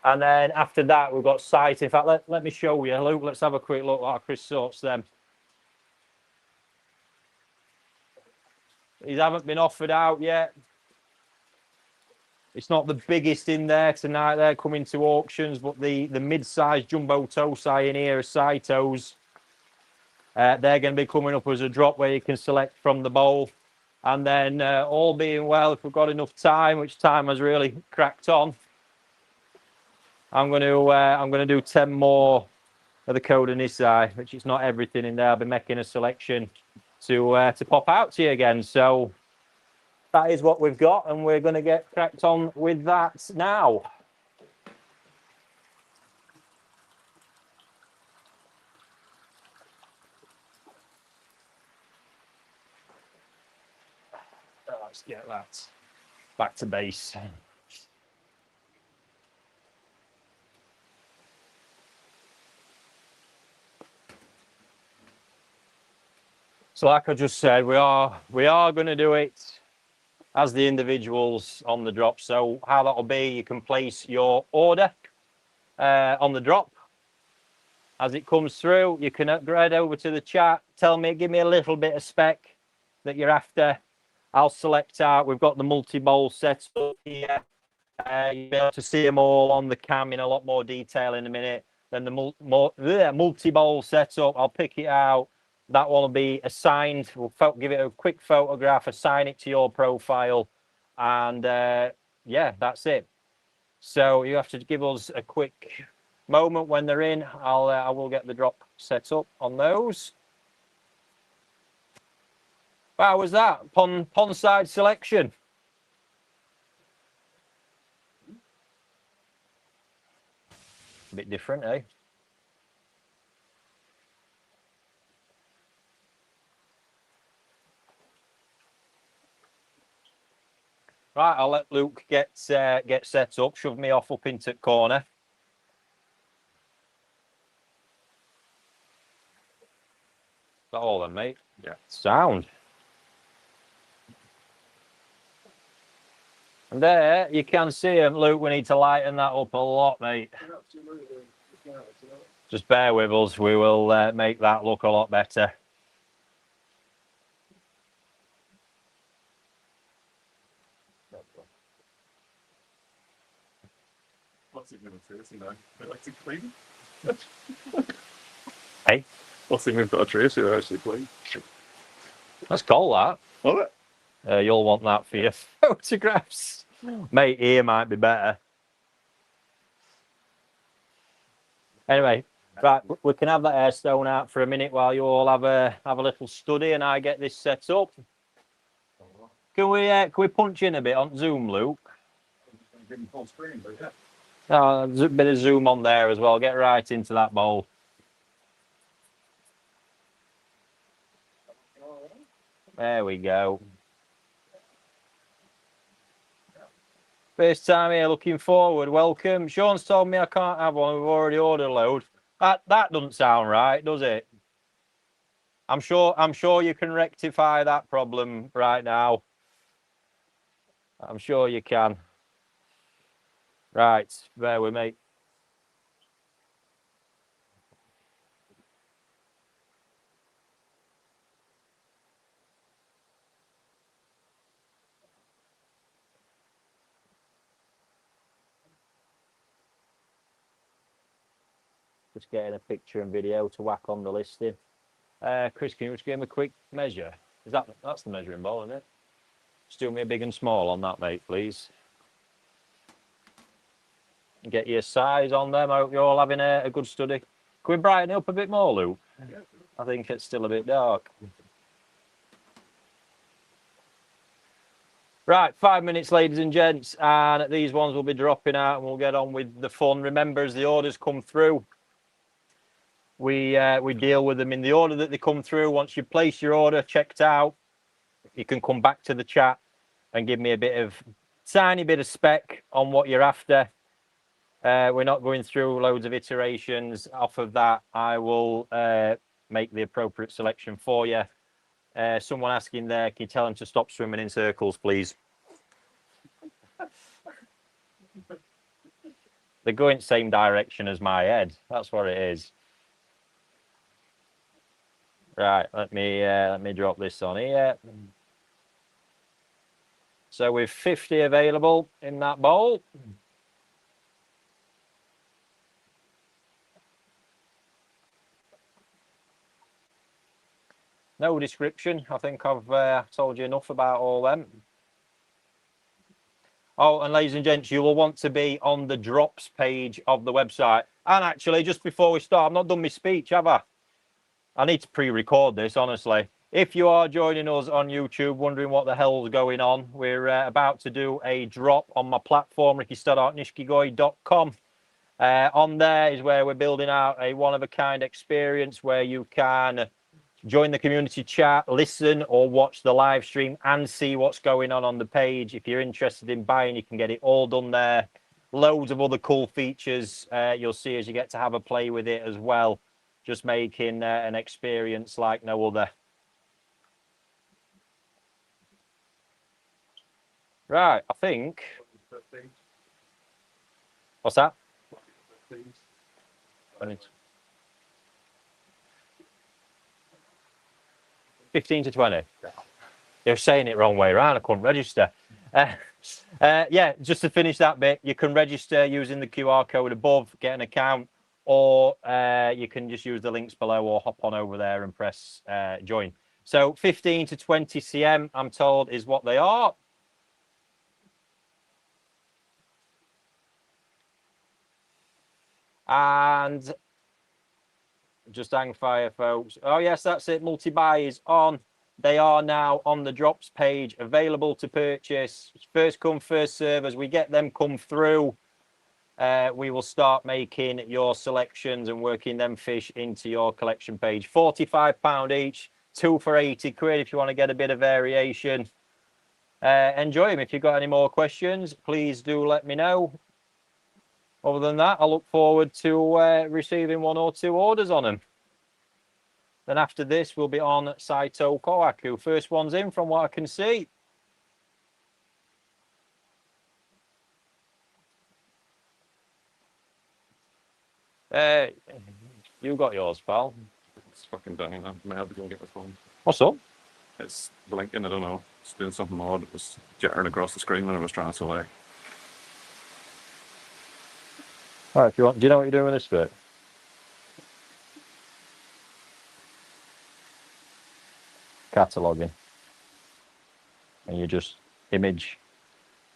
Speaker 1: And then after that, we've got sight. In fact, let me show you. Luke, let's have a quick look at Chris sorts them. These haven't been offered out yet. It's not the biggest in there tonight. They're coming to auctions, but the mid-sized jumbo tosai in here are Saitos. They're going to be coming up as a drop where you can select from the bowl. And then all being well, if we've got enough time, which time has really cracked on, I'm gonna do 10 more of the code on this side, which is not everything in there. I'll be making a selection to pop out to you again. So that is what we've got, and we're going to get cracked on with that now. Let's get that back to base. So like I just said, we are going to do it as the individuals on the drop. So how that'll be, you can place your order on the drop. As it comes through, you can head over to the chat, tell me, give me a little bit of spec that you're after. I'll select out. We've got the multi-bowl set up here. You'll be able to see them all on the cam in a lot more detail in a minute. Then the multi-bowl setup, I'll pick it out. That one will be assigned. We'll give it a quick photograph, assign it to your profile, and yeah, that's it. So you have to give us a quick moment when they're in. I will get the drop set up on those. How was that? Pond side selection. A bit different, eh? Right, I'll let Luke get set up. Shove me off up into the corner. Is that all then, mate?
Speaker 2: Yeah.
Speaker 1: Sound. And there, you can see him, Luke. We need to lighten that up a lot, mate. Just bear with us. We will make that look a lot better.
Speaker 2: What's it with Tracy now? They like to clean.
Speaker 1: Hey?
Speaker 2: What's it with Tracy? They're actually clean.
Speaker 1: Let's call that.
Speaker 2: Love it.
Speaker 1: You'll want that for your photographs. Mate, here might be better. Anyway, right, we can have that airstone out for a minute while you all have a little study and I get this set up. Can we punch in a bit on Zoom, Luke?
Speaker 2: Full screen, but yeah.
Speaker 1: A bit of zoom on there as well. Get right into that bowl. There we go. First time here, looking forward. Welcome. Sean's told me I can't have one. We've already ordered a load. That doesn't sound right, does it? I'm sure you can rectify that problem right now. I'm sure you can. Right, bear with me. Just getting a picture and video to whack on the listing. Chris, can you just give him a quick measure? That's the measuring ball, isn't it? Just do me a big and small on that, mate, please. Get your size on them. I hope you're all having a good study. Can we brighten it up a bit more, Luke?
Speaker 2: Yeah.
Speaker 1: I think it's still a bit dark. Right, 5 minutes, ladies and gents, and these ones will be dropping out and we'll get on with the fun. Remember, as the orders come through, we deal with them in the order that they come through. Once you place your order, checked out, you can come back to the chat and give me a tiny bit of spec on what you're after. We're not going through loads of iterations. Off of that, I will make the appropriate selection for you. Someone asking there, can you tell them to stop swimming in circles, please? They're going the same direction as my head. That's what it is. Right, let me drop this on here. So with 50 available in that bowl. No description. I think I've told you enough about all them. Oh, and ladies and gents, you will want to be on the drops page of the website. And actually, just before we start, I've not done my speech, have I? I need to pre-record this, honestly. If you are joining us on YouTube, wondering what the hell's going on, we're about to do a drop on my platform, rickystoddart.nishikigoi.com. On there is where we're building out a one-of-a-kind experience where you can join the community chat, listen or watch the live stream and see what's going on the page. If you're interested in buying, you can get it all done there. Loads of other cool features you'll see as you get to have a play with it as well. Just making an experience like no other. Right, I think. What's that? 15 to 20. You're saying it wrong way around. I couldn't register. Yeah, just to finish that bit, you can register using the QR code above, get an account, or you can just use the links below or hop on over there and press join. So 15 to 20 cm, I'm told, is what they are. And just hang fire, folks. Oh, yes, that's it. Multi-buy is on. They are now on the drops page, available to purchase. First come, first serve. As we get them come through, we will start making your selections and working them fish into your collection page. £45 each, 2 for 80 quid if you want to get a bit of variation. Enjoy them. If you've got any more questions, please do let me know. Other than that, I look forward to receiving 1 or 2 orders on them. Then after this, we'll be on Saito Kohaku. First one's in from what I can see. You got yours, pal.
Speaker 2: It's fucking dying. I may have to go get my phone.
Speaker 1: What's up?
Speaker 2: It's blinking, I don't know. It's doing something odd. It was jittering across the screen when I was trying to select.
Speaker 1: All right, if you want, do you know what you're doing with this bit? Cataloging. And you just image.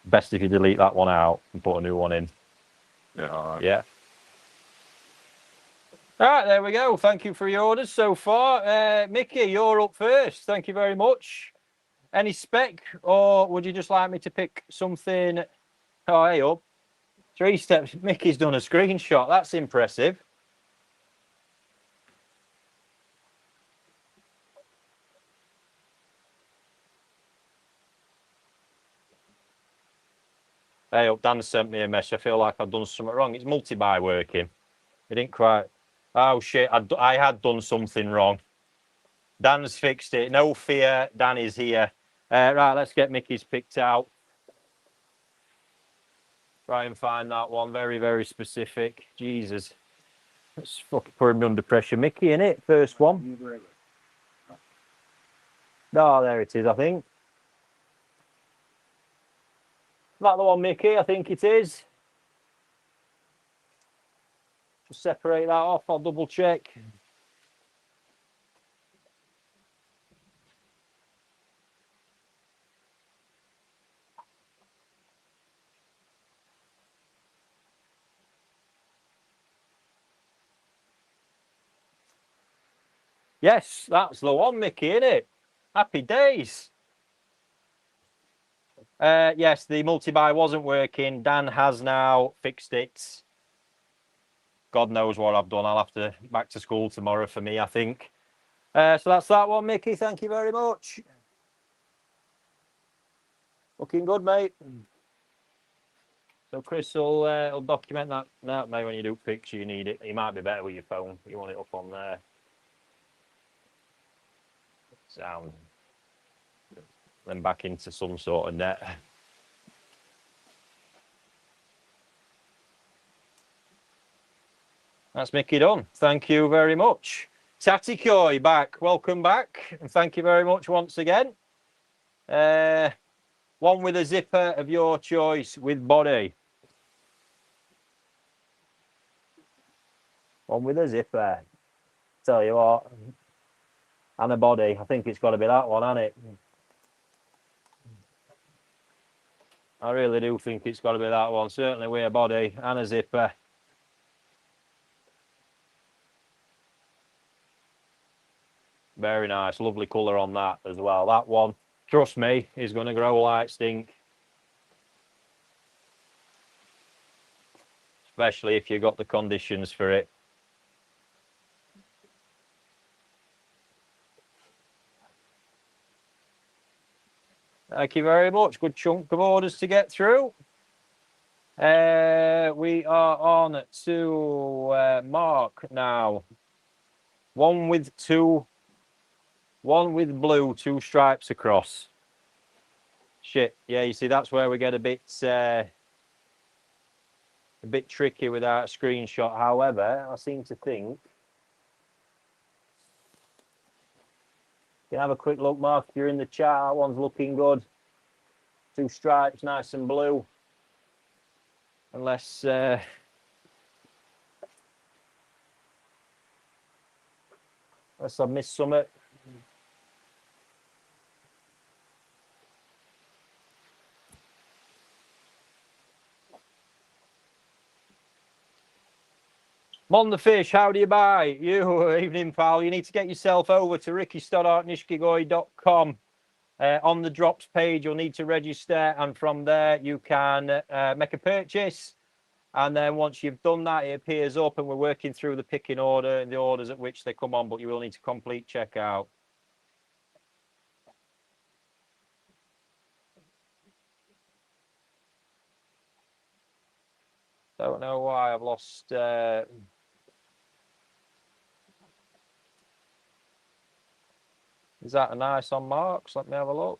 Speaker 1: Best if you delete that one out and put a new one in.
Speaker 2: Yeah, all right.
Speaker 1: Yeah. All right, there we go. Thank you for your orders so far. Mickey, you're up first. Thank you very much. Any spec, or would you just like me to pick something? Oh, hey up. 3 steps. Mickey's done a screenshot. That's impressive. Hey up, Dan sent me a message. I feel like I've done something wrong. It's multi-buy working. It didn't quite. Oh, shit. I had done something wrong. Dan's fixed it. No fear. Dan is here. Right, let's get Mickey's picked out. Try and find that one. Very, very specific. Jesus. Let's fucking put him under pressure. Mickey, in it. First one. Oh, there it is, I think. Is that the one, Mickey? I think it is. Just separate that off. I'll double check. Yes, that's the one, Mickey, isn't it? Happy days. Yes, the multi-buy wasn't working. Dan has now fixed it. God knows what I've done. I'll have to back to school tomorrow for me, I think. So that's that one, Mickey. Thank you very much. Looking good, mate. So Chris will document that now, mate. When you do picture, you need it. You might be better with your phone. You want it up on there. Sound. Then back into some sort of net. That's Mickey done. Thank you very much. Tatikoi back. Welcome back. And thank you very much once again. One with a zipper of your choice with body. One with a zipper. Tell you what. And a body. I think it's got to be that one, hasn't it? I really do think it's got to be that one. Certainly with a body and a zipper. Very nice, lovely colour on that as well. That one, trust me, is going to grow like stink. Especially if you've got the conditions for it. Thank you very much. Good chunk of orders to get through. We are on to Mark now. One with blue, 2 stripes across. Shit, yeah, you see, that's where we get a bit tricky without a screenshot. However, I seem to think you can have a quick look, Mark, if you're in the chat. That one's looking good. 2 stripes, nice and blue. Unless I've missed something. Mon the Fish, how do you buy? Evening, pal. You need to get yourself over to rickystodartnishkigoi.com. On the drops page, you'll need to register, and from there you can make a purchase. And then once you've done that, it appears up, and we're working through the picking order and the orders at which they come on, but you will need to complete checkout. Don't know why I've lost... Is that a nice on Marks? Let me have a look.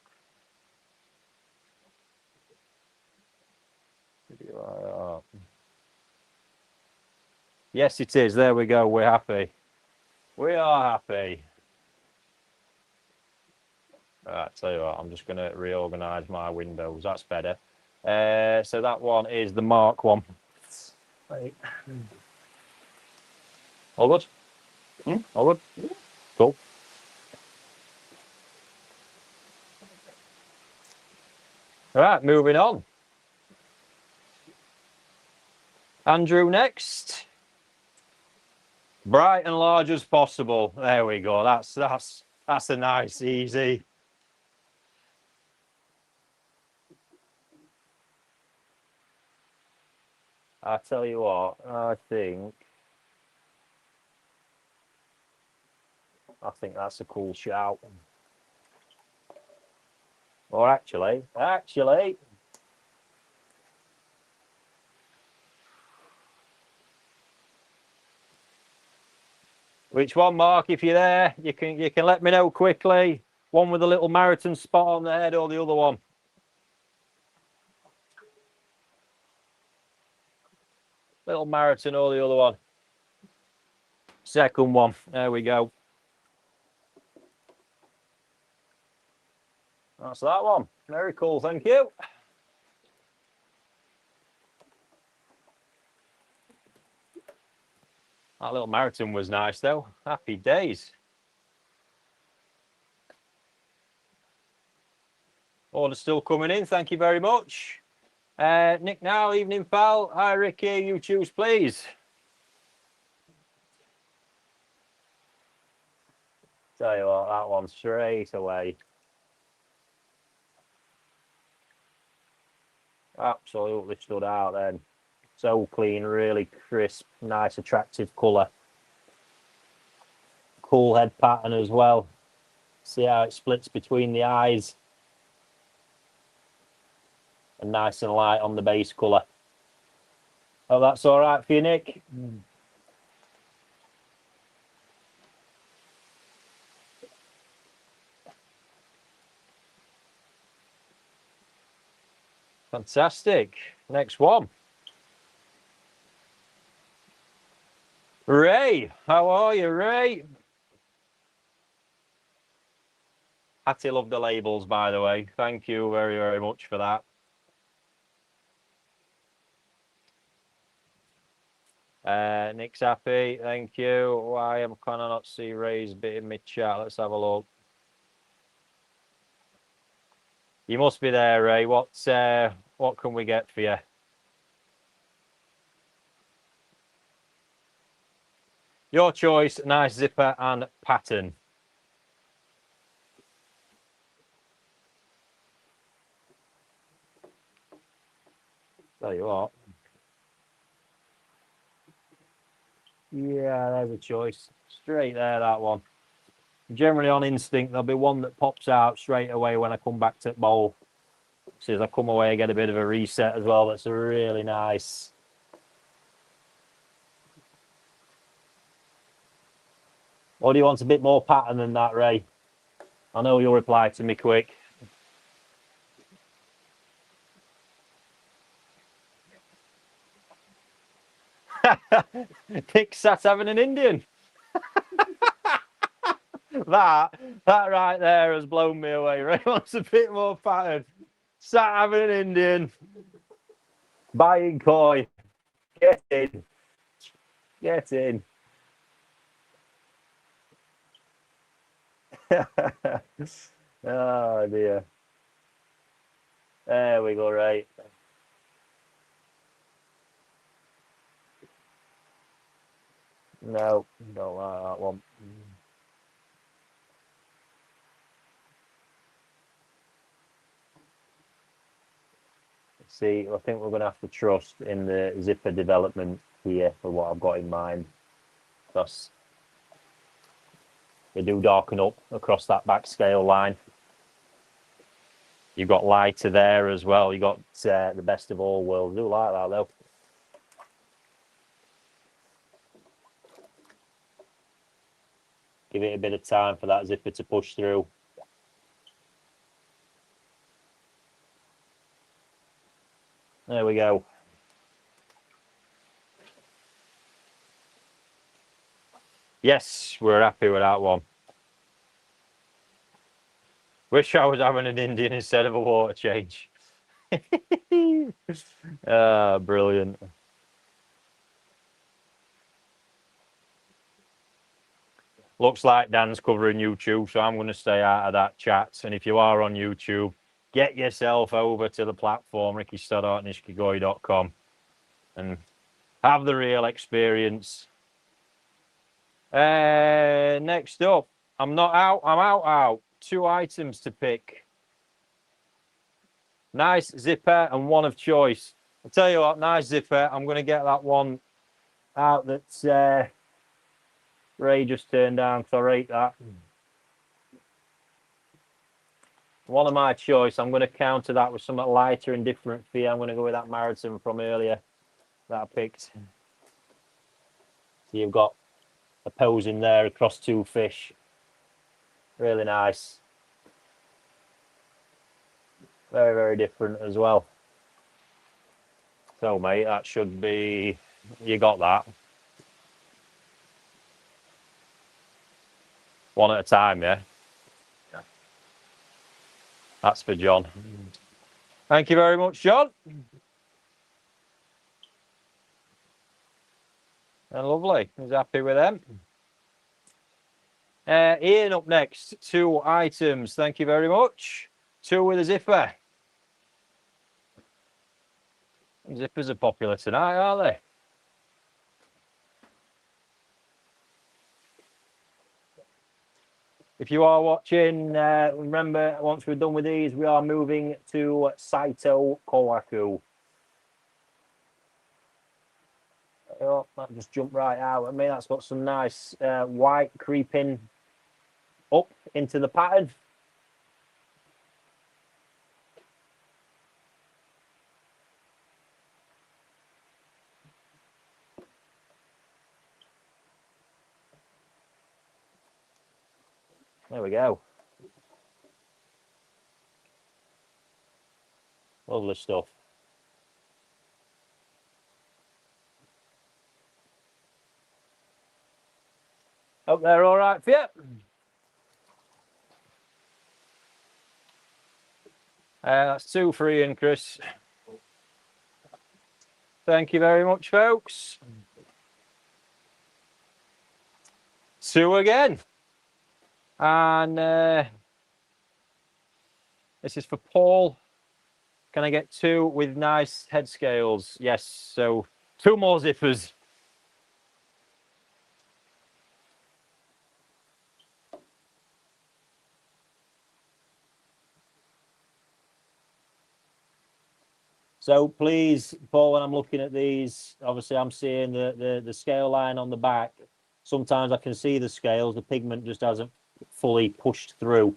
Speaker 1: Yes, it is. There we go. We're happy. We are happy. Right, tell you what, I'm just going to reorganize my windows. That's better. So that one is the Mark one. Right. All good? All good? Cool. All right, moving on. Andrew next. Bright and large as possible. There we go. That's a nice, easy. I tell you what, I think that's a cool shout. Or actually. Which one, Mark? If you're there, you can let me know quickly. One with a little Marathon spot on the head, or the other one. Little Marathon or the other one. Second one. There we go. That's that one. Very cool. Thank you. That little Marathon was nice, though. Happy days. Order still coming in. Thank you very much. Nick now, evening, pal. Hi, Ricky. You choose, please. Tell you what, that one straight away. Absolutely stood out then. So clean, really crisp, nice, attractive colour. Cool head pattern as well. See how it splits between the eyes. And nice and light on the base colour. Oh, that's all right for you, Nick? Fantastic. Next one. Ray, how are you, Ray? Hattie loved the labels, by the way. Thank you very, very much for that. Nick's happy. Thank you. Why am I not see Ray's bit in my chat? Let's have a look. You must be there, Ray. What What can we get for you? Your choice, nice zipper and pattern. Tell you what. Yeah, there's a choice. Straight there, that one. Generally on instinct, there'll be one that pops out straight away when I come back to the bowl. So as I come away, I get a bit of a reset as well. That's really nice. Or do you want a bit more pattern than that, Ray? I know you'll reply to me quick. Nick sat having an Indian. that right there has blown me away. Ray wants a bit more pattern. Sat having an Indian. Buying koi. Get in. Get in. Oh dear. There we go, right. No, don't like that one. See, I think we're going to have to trust in the zipper development here for what I've got in mind. Because they do darken up across that back scale line. You've got lighter there as well. You've got the best of all worlds. I do like that though. Give it a bit of time for that zipper to push through. There we go. Yes, we're happy with that one. Wish I was having an Indian instead of a water change. Brilliant. Looks like Dan's covering YouTube, so I'm going to stay out of that chat. And if you are on YouTube, get yourself over to the platform, rickystoddart.nishikigoi.com, and have the real experience. Next up, I'm not out, I'm out. 2 items to pick. Nice zipper and one of choice. I'll tell you what, nice zipper. I'm going to get that one out that Ray just turned down because I rate that. One of my choice, I'm going to counter that with something lighter and different for you. I'm going to go with that marathon from earlier that I picked. So you've got a pose in there across 2 fish. Really nice. Very, very different as well. So, mate, that should be... You got that. One at a time, yeah?
Speaker 2: Yeah.
Speaker 1: That's for John. Thank you very much, John. And lovely. He's happy with them. Ian up next. 2 items. Thank you very much. 2 with a zipper. Zippers are popular tonight, aren't they? If you are watching, remember, once we're done with these, we are moving to Saito Kowaku. Oh, that just jumped right out. I mean, that's got some nice white creeping up into the pattern. There we go. Lovely stuff. Hope they're all right for you. That's 2 for Ian, Chris. Thank you very much, folks. 2 again. And this is for Paul Can I get 2 with nice head scales? Yes, so 2 more zippers. So please, Paul, when I'm looking at these, obviously I'm seeing the scale line on the back. Sometimes I can see the scales, the pigment just hasn't fully pushed through.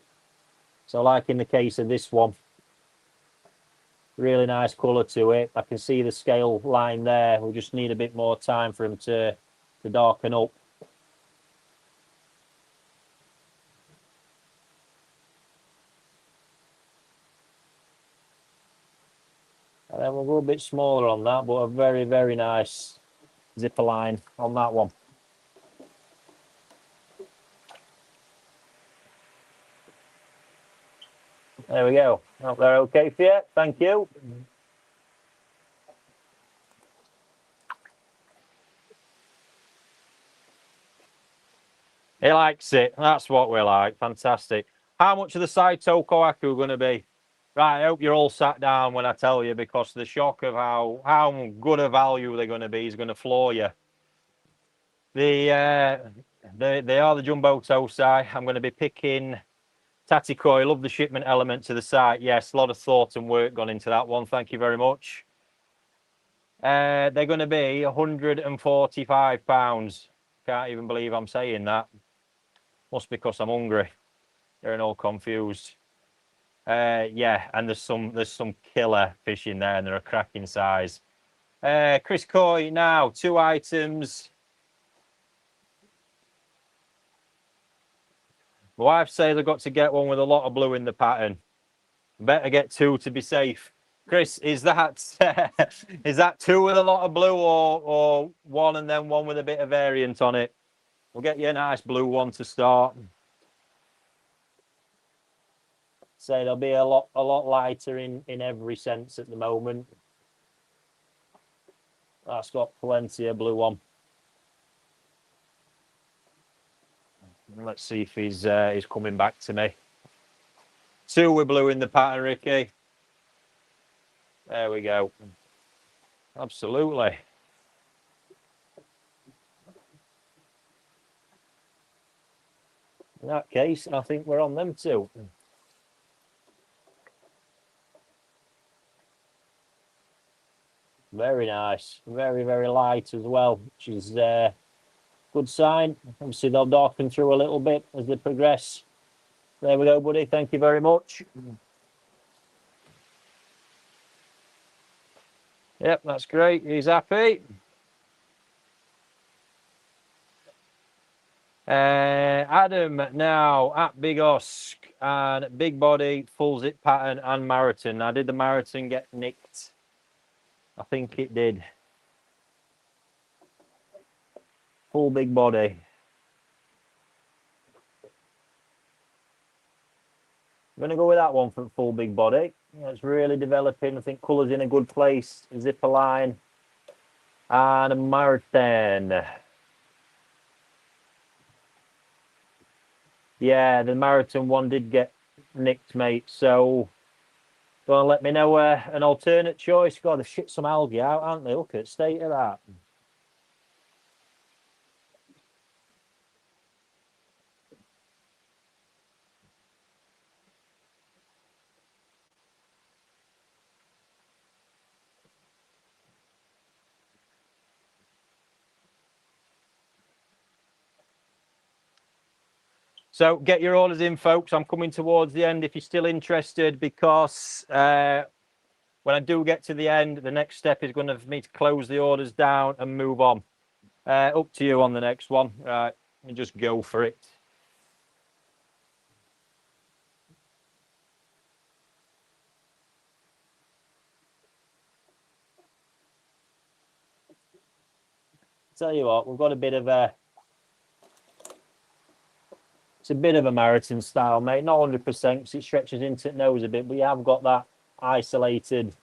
Speaker 1: So like in the case of this one, really nice colour to it. I can see the scale line there. We just need a bit more time for them to darken up. And then we'll go a bit smaller on that, but a very, very nice zipper line on that one. There we go. Hope they're okay for you. Thank you. He likes it. That's what we like. Fantastic. How much of the Saito Kohaku going to be? Right, I hope you're all sat down when I tell you, because the shock of how good a value they're going to be is going to floor you. They are the Jumbo Tosai. I'm going to be picking Tatikoi. Love the shipment element to the site. Yes, a lot of thought and work gone into that one. Thank you very much. They're going to be £145. Can't even believe I'm saying that. Must be because I'm hungry. They're all confused. Yeah, and there's some killer fish in there, and they're a cracking size. Chris Coy now, 2 items. My wife says I've got to get one with a lot of blue in the pattern. Better get 2 to be safe. Chris, is that is that 2 with a lot of blue, or 1 and then 1 with a bit of variant on it? We'll get you a nice blue one to start. Say they'll be a lot lighter in every sense at the moment. That's got plenty of blue on. Let's see if he's coming back to me. 2 with blue in the pattern, Ricky. There we go. Absolutely. In that case, I think we're on them 2. Very nice. Very, very light as well, which is a good sign. Obviously, they'll darken through a little bit as they progress. There we go, buddy. Thank you very much. Yep, that's great. He's happy. Adam now at Big Osk and big body, full zip pattern and marathon. Now, did the marathon get nicked? I think it did. Full big body. I'm going to go with that one for full big body. It's really developing. I think colour's in a good place. Zipper line and a marathon. Yeah, the marathon one did get nicked, mate. So, go and let me know an alternate choice. God, they've shit some algae out, aren't they? Look at the state of that. So get your orders in, folks. I'm coming towards the end if you're still interested, because when I do get to the end, the next step is going to be to close the orders down and move on. Up to you on the next one. Right, and just go for it. Tell you what, we've got a bit of a... It's a bit of a marathon style, mate. Not 100% because it stretches into the nose a bit, but you have got that isolated.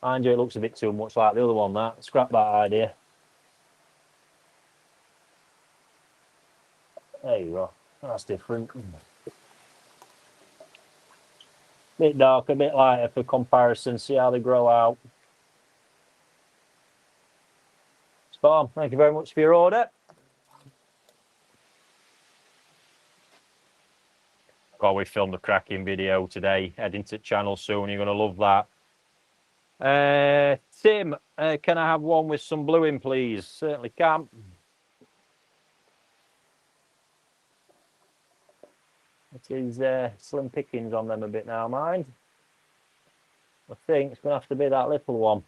Speaker 1: Mind you, it looks a bit too much like the other one, that. Scrap that idea. There you go. That's different. But Bit dark, a bit lighter for comparison. See how they grow out. Spot on. Thank you very much for your order. God, we filmed a cracking video today. Heading to the channel soon. You're going to love that. Tim, can I have one with some blue in, please? Certainly can. It is slim pickings on them a bit now, mind. I think it's going to have to be that little one.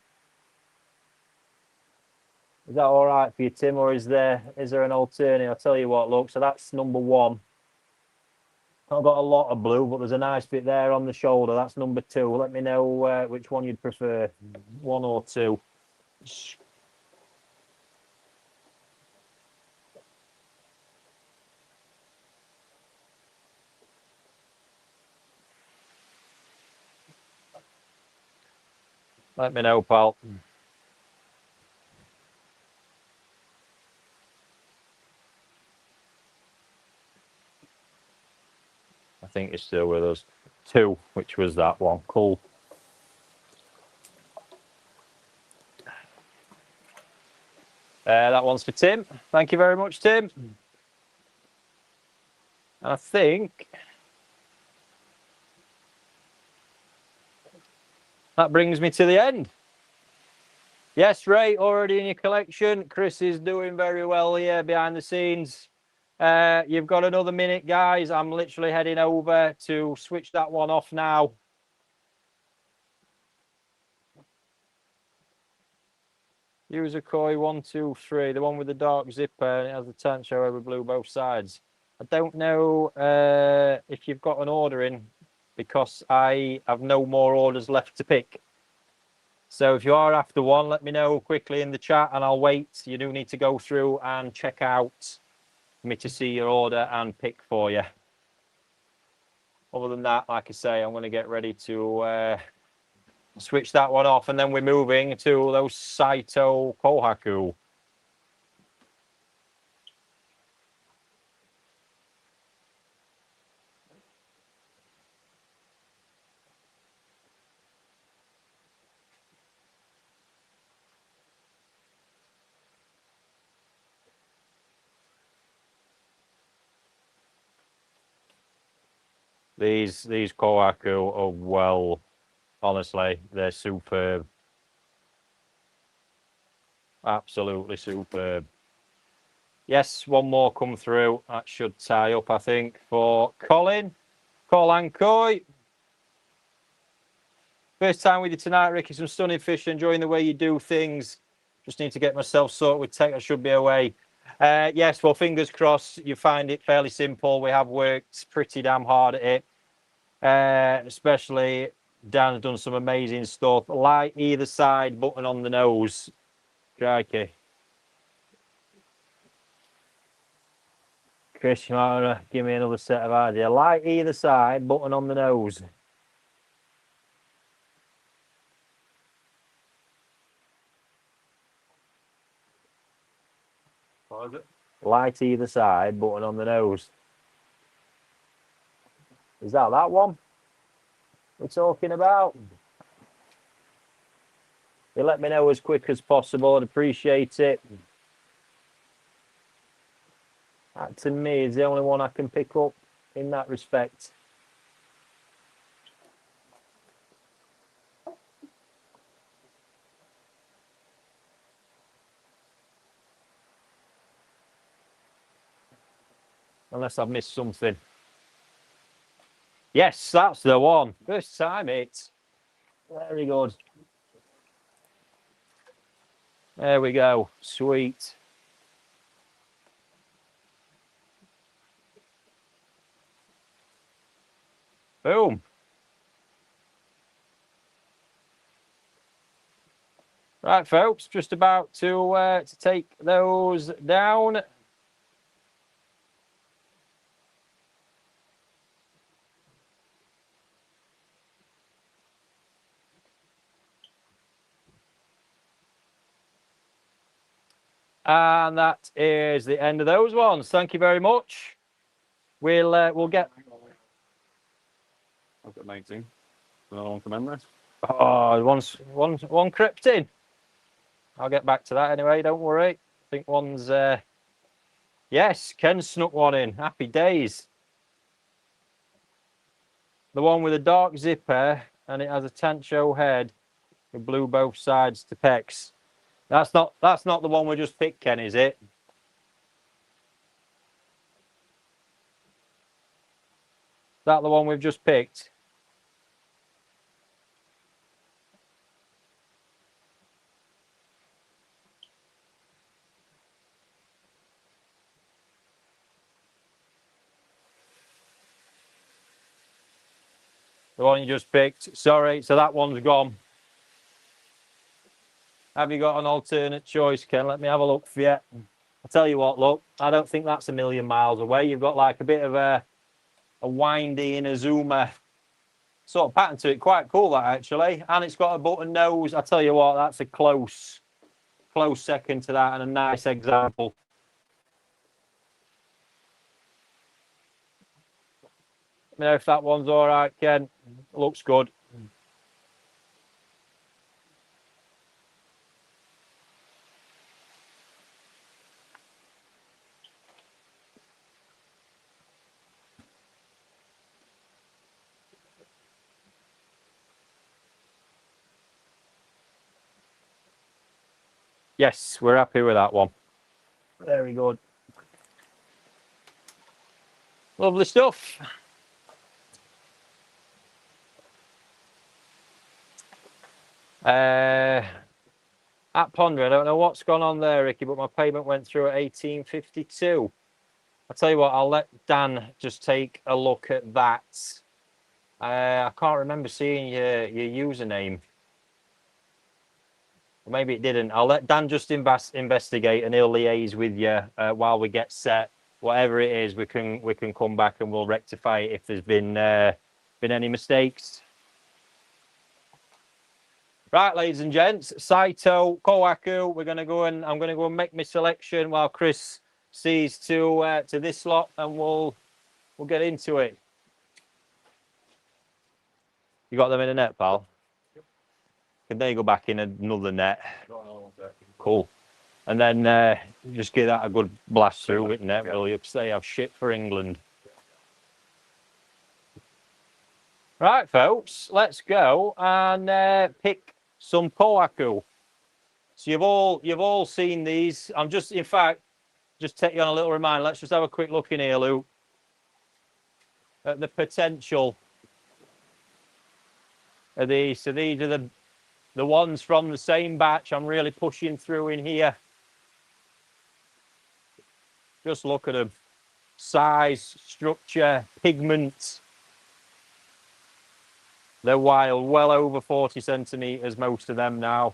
Speaker 1: Is that all right for you, Tim, or is there an alternative? I'll tell you what, look, so that's number one. I've got a lot of blue, but there's a nice bit there on the shoulder. That's number two. Let me know which one you'd prefer, one or two. Let me know, pal. I think you're still with us. Two, which was that one. Cool. That one's for Tim. Thank you very much, Tim. And I think that brings me to the end. Yes, Ray, already in your collection. Chris is doing very well here behind the scenes. You've got another minute, guys. I'm literally heading over to switch that one off now. User koi 123, the one with the dark zipper, and it has the tent show over blue both sides. I don't know if you've got an order in, because I have no more orders left to pick. So if you are after one, let me know quickly in the chat and I'll wait. You do need to go through and check out for me to see your order and pick for you. Other than that, like I say, I'm going to get ready to switch that one off, and then we're moving to those Saito Kohaku. These Kohaku are, well, honestly, they're superb. Absolutely superb. Yes, one more come through. That should tie up, I think, for Colin. Colin Coy. First time with you tonight, Ricky. Some stunning fish. Enjoying the way you do things. Just need to get myself sorted with tech. I should be away. Yes, well, fingers crossed. You find it fairly simple. We have worked pretty damn hard at it. Especially Dan's done some amazing stuff. Light either side, button on the nose. Crikey. Chris, you might want to give me another set of ideas. Light either side, button on the nose.
Speaker 2: What is it?
Speaker 1: Light either side, button on the nose. Is that one we're talking about? You let me know as quick as possible. I'd appreciate it. That, to me, is the only one I can pick up in that respect. Unless I've missed something. Yes, that's the one. First time it. Very good. There we go. Sweet. Boom. Right, folks, just about to take those down. And that is the end of those ones. Thank you very much. We'll get.
Speaker 2: I've got 19. Another one from memory.
Speaker 1: Oh, one crept in. I'll get back to that anyway, don't worry. I think one's, yes, Ken snuck one in. Happy days. The one with a dark zipper and it has a Tancho head with blue both sides to pecs. That's not the one we just picked, Ken, is it? Is that the one we've just picked? The one you just picked. Sorry, so that one's gone. Have you got an alternate choice, Ken? Let me have a look for you. I'll tell you what, look, I don't think that's a million miles away. You've got like a bit of a windy Inazuma sort of pattern to it. Quite cool, that, actually. And it's got a button nose. I tell you what, that's a close second to that and a nice example. Let me know if that one's all right, Ken. Looks good. Yes, we're happy with that one. Very good. Lovely stuff. At Ponder, I don't know what's gone on there, Ricky, but my payment went through at 1852. I'll tell you what, I'll let Dan just take a look at that. I can't remember seeing your username. Maybe it didn't. I'll let Dan just investigate and he'll liaise with you while we get set. Whatever it is, we can come back and we'll rectify it if there's been any mistakes. Right, ladies and gents, Saito, Kohaku. I'm gonna go and make my selection while Chris sees to this slot, and we'll get into it. You got them in a net, pal? Can they go back in another net? Cool. And then just give that a good blast through with net, will you? They have shit for England. Right, folks, let's go and pick some Kohaku. So you've all seen these. I'm just, in fact, just take you on a little reminder. Let's just have a quick look in here, Lou, at the potential of these. So these are the ones from the same batch. I'm really pushing through in here. Just look at them. Size, structure, pigment. They're wild, well over 40 centimeters, most of them now.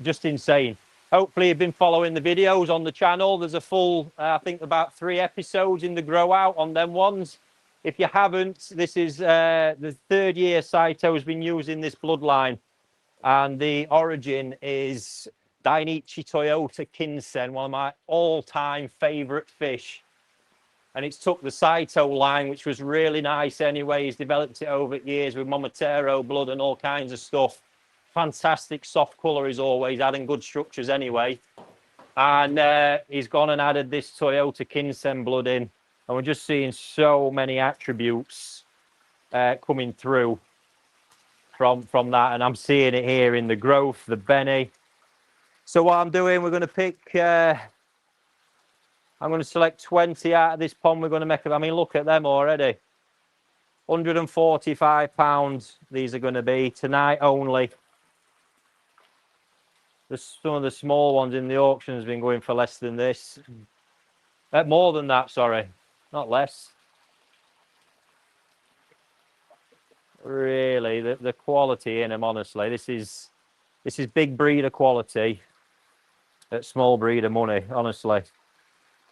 Speaker 1: Just insane. Hopefully you've been following the videos on the channel. There's a full, I think about 3 episodes in the grow out on them ones. If you haven't, this is the 3rd year Saito's been using this bloodline. And the origin is Dainichi Toyota Kinsen, one of my all-time favourite fish. And it's took the Saito line, which was really nice anyway. He's developed it over years with Momotaro blood and all kinds of stuff. Fantastic soft colour as always, adding good structures anyway. And he's gone and added this Toyota Kinsen blood in. And we're just seeing so many attributes coming through from that. And I'm seeing it here in the growth, the Benny. So what I'm doing, we're going to pick... I'm going to select 20 out of this pond. We're going to make it. I mean, look at them already. £145 these are going to be tonight only. Some of the small ones in the auction has been going for less than this. More than that, sorry. Not less. Really, the quality in them, honestly. This is big breeder quality at small breeder money, honestly.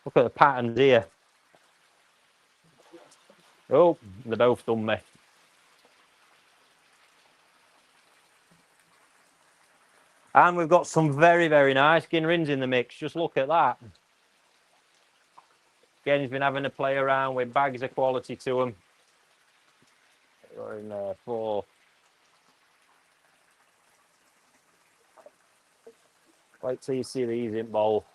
Speaker 1: Look at the patterns here. Oh, they both done me. And we've got some very, very nice Ginrins in the mix. Just look at that. Again, he's been having to play around with bags of quality to them. We're in there, 4. Wait till you see these in bowl.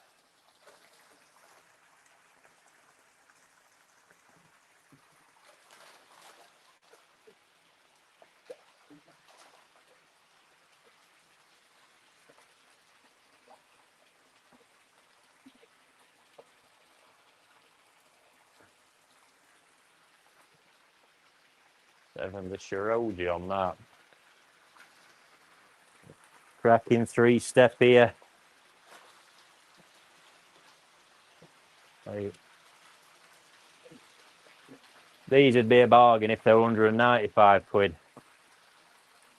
Speaker 1: Seven the Shiroji on that. Cracking 3-step here. Right. These would be a bargain if they were 195 quid.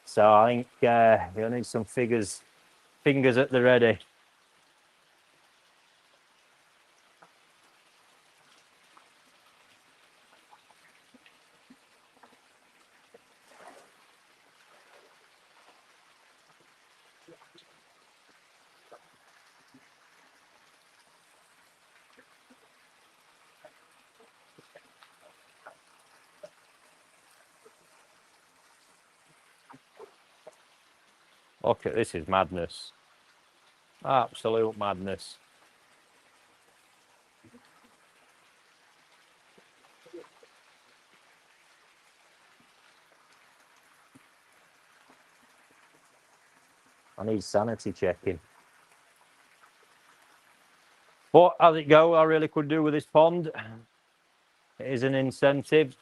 Speaker 1: So I think you'll need some fingers at the ready. Look at this, is madness. Absolute madness. I need sanity checking. But as it go, I really could do with this pond. It is an incentive.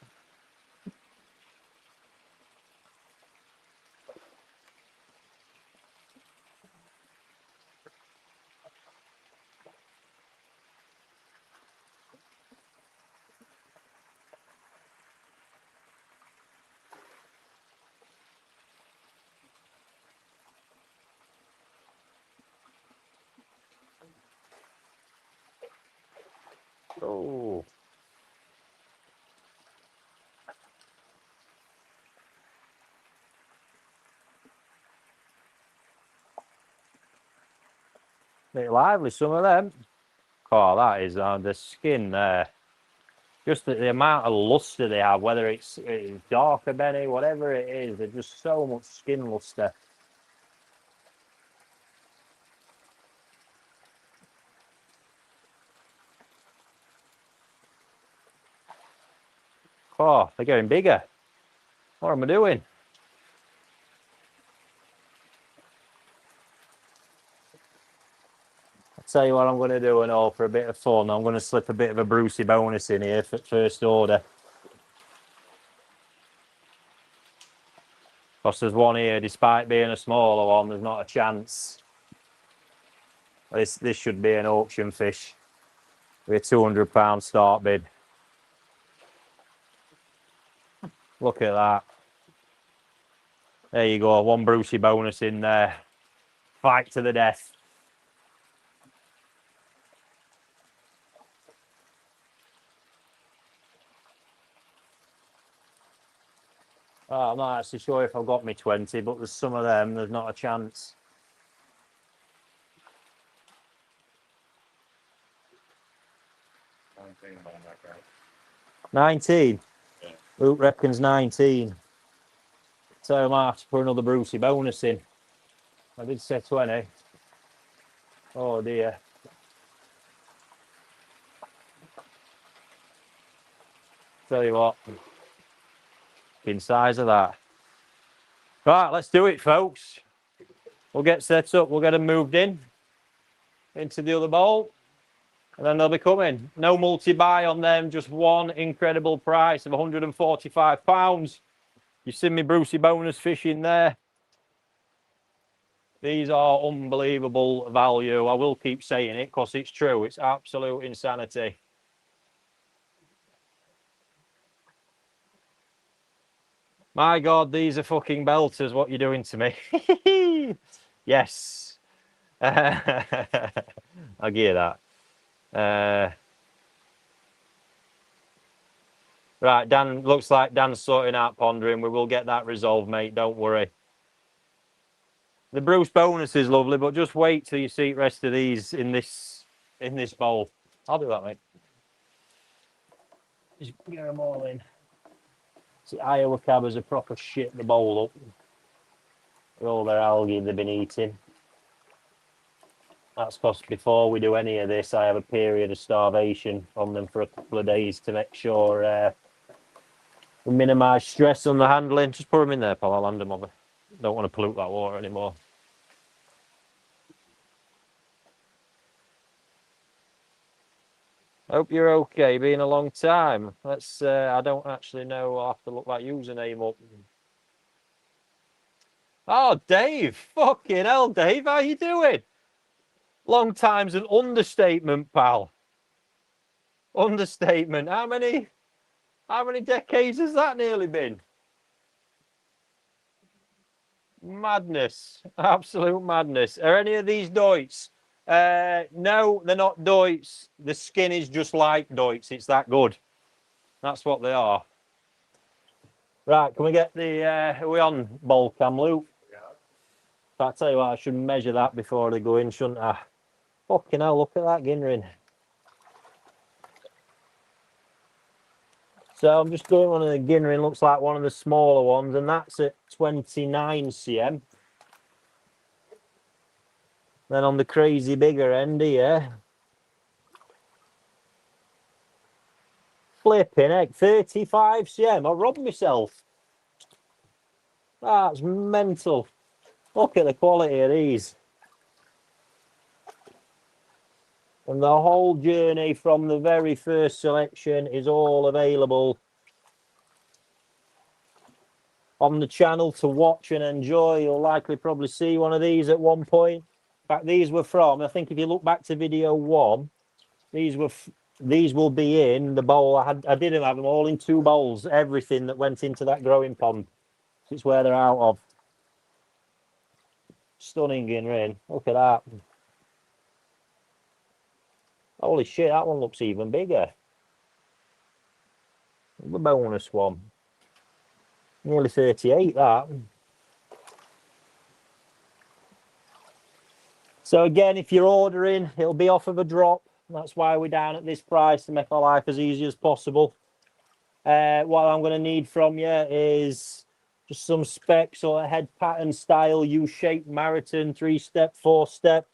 Speaker 1: Oh. Bit lively, some of them. Oh, that is the skin there. Just the amount of luster they have, whether it's darker Benny, whatever it is, they're just so much skin luster. Oh, they're getting bigger. What am I doing? I'll tell you what I'm going to do, and all for a bit of fun. I'm going to slip a bit of a Brucey bonus in here for first order. Because there's one here, despite being a smaller one, there's not a chance. This should be an auction fish with a £200 start bid. Look at that. There you go, one Brucey bonus in there. Fight to the death. Oh, I'm not actually sure if I've got me 20, but there's some of them, there's not a chance. 19?
Speaker 2: Yeah.
Speaker 1: Luke reckons 19. So I might have to put another Brucey bonus in. I did say 20. Oh dear. Tell you what, in size of that. Right, let's do it, folks. We'll get set up, we'll get them moved in into the other bowl, and then they'll be coming. No multi-buy on them, just one incredible price of £145. You've seen me Brucey bonus fish in there. These are unbelievable value. I will keep saying it because it's true. It's absolute insanity. My God, these are fucking belters. What you're doing to me? Yes. I'll give you that. Right, Dan, looks like Dan's sorting out pondering. We will get that resolved, mate. Don't worry. The Bruce bonus is lovely, but just wait till you see the rest of these in this bowl. I'll do that, mate. Just get them all in. Iowa cabbers are proper shit the bowl up with all their algae they've been eating. That's because before we do any of this, I have a period of starvation on them for a couple of days to make sure we minimise stress on the handling. Just put them in there, pal. I'll hand them over. Don't want to pollute that water anymore. Hope you're okay. Been a long time. Let's. I don't actually know. I'll have to look that username up. Oh, Dave! Fucking hell, Dave! How you doing? Long time's an understatement, pal. Understatement. How many decades has that nearly been? Madness. Absolute madness. Are any of these Deutz? No, they're not Deutz. The skin is just like Deutz. It's that good. That's what they are. Right, can we get the... are we on bowl cam, Luke?
Speaker 2: Yeah.
Speaker 1: I tell you what, I should measure that before they go in, shouldn't I? Fucking hell, look at that Ginrin. So I'm just doing one of the Ginrin, looks like one of the smaller ones, and that's at 29 cm. Then on the crazy bigger end here, flipping heck, 35 cm. I robbed myself. That's mental. Look at the quality of these. And the whole journey from the very first selection is all available on the channel to watch and enjoy. You'll likely probably see one of these at one point. In fact, these were from, I think if you look back to video 1, these will be in the bowl. I didn't have them all in 2 bowls, everything that went into that growing pond. It's where they're out of. Stunning in rain. Look at that. Holy shit, that one looks even bigger. The bonus one. Nearly 38, that. So again, if you're ordering, it'll be off of a drop. That's why we're down at this price, to make our life as easy as possible. What I'm going to need from you is just some specs or a head pattern style U-shaped Marathon 3-step, 4-step.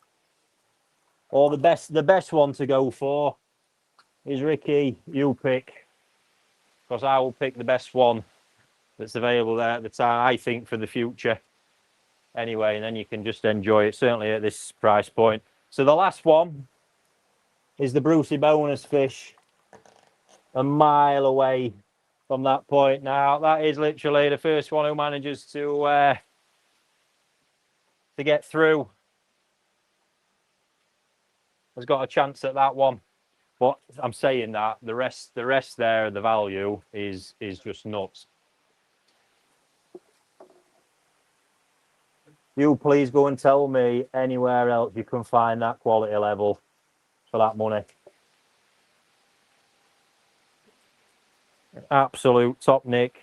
Speaker 1: Or the best one to go for is Ricky, you pick. Because I will pick the best one that's available there at the time, I think, for the future. Anyway, and then you can just enjoy it, certainly at this price point. So the last one is the Brucey bonus fish, a mile away from that point. Now, that is literally the first one who manages to get through has got a chance at that one. But I'm saying that the rest there, the value is just nuts. You please go and tell me anywhere else you can find that quality level for that money. Absolute top nick.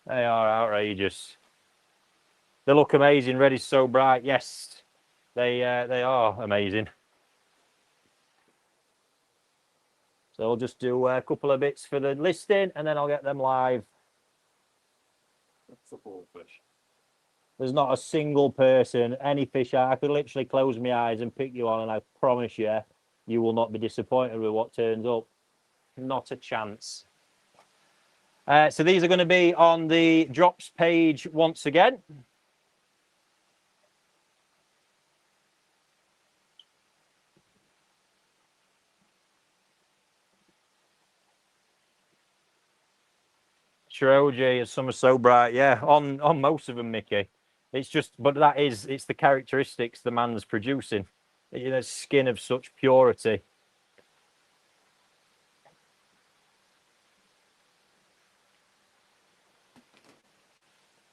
Speaker 1: They are outrageous. They look amazing, red is so bright. Yes, they are amazing. So I'll just do a couple of bits for the listing and then I'll get them live.
Speaker 2: That's a full fish.
Speaker 1: There's not a single person, any fish, I could literally close my eyes and pick you on, and I promise you, you will not be disappointed with what turns up. Not a chance. So these are going to be on the drops page once again. Chiroji, some are so bright, yeah, on most of them, Mickey. It's just, but it's the characteristics the man's producing. You know, skin of such purity.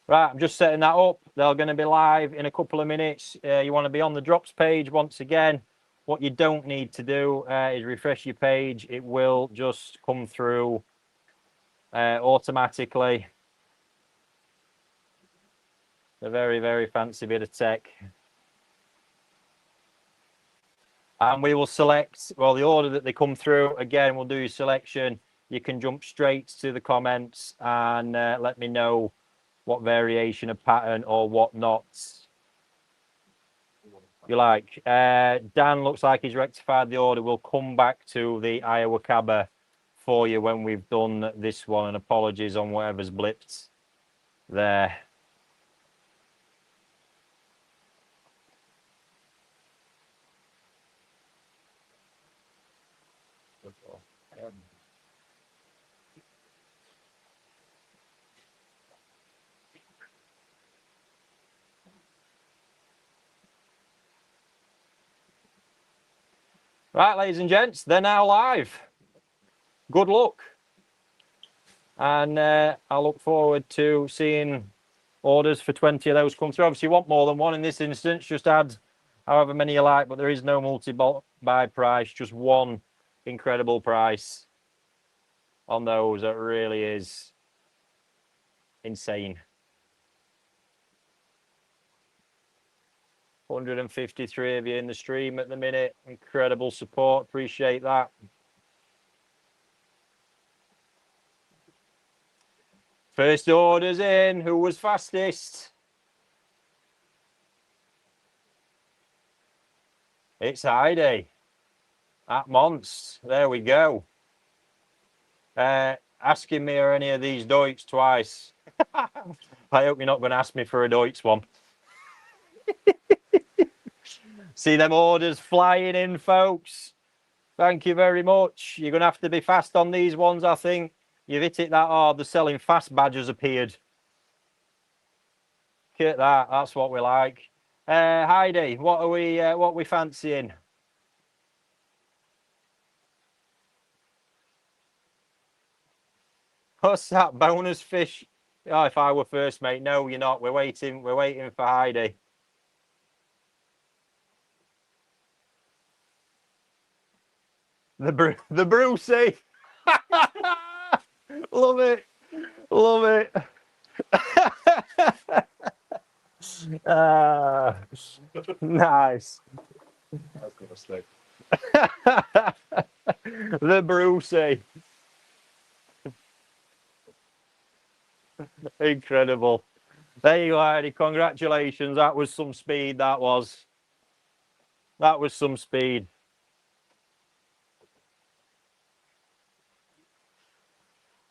Speaker 1: Right, I'm just setting that up. They're going to be live in a couple of minutes. You want to be on the drops page once again. What you don't need to do is refresh your page. It will just come through automatically. A very, very fancy bit of tech. And we will select, well, the order that they come through. Again, we'll do your selection. You can jump straight to the comments and let me know what variation of pattern or what knots you like. Dan looks like he's rectified the order. We'll come back to the Iowa Cabba for you when we've done this one, and apologies on whatever's blipped there. Right, ladies and gents, they're now live. Good luck. And I look forward to seeing orders for 20 of those come through. Obviously, you want more than one in this instance. Just add however many you like, but there is no multi-buy price, just one incredible price on those. That really is insane. 153 of you in the stream at the minute. Incredible support. Appreciate that. First orders in. Who was fastest? It's Heidi at Monst. There we go. Asking me are any of these Deutsch twice. I hope you're not going to ask me for a Deutsch one. See them orders flying in, folks. Thank you very much. You're going to have to be fast on these ones, I think. You've hit it that hard. The selling fast badges appeared. Look at that. That's what we like. Heidi, what are we fancying? What's that? Bonus fish? Oh, if I were first, mate. No, you're not. We're waiting for Heidi. The Brucey. Love it. Love it. Nice.
Speaker 2: That's gonna stick.
Speaker 1: The Brucey. Incredible. There you are, Eddie. Congratulations. That was some speed. That was some speed.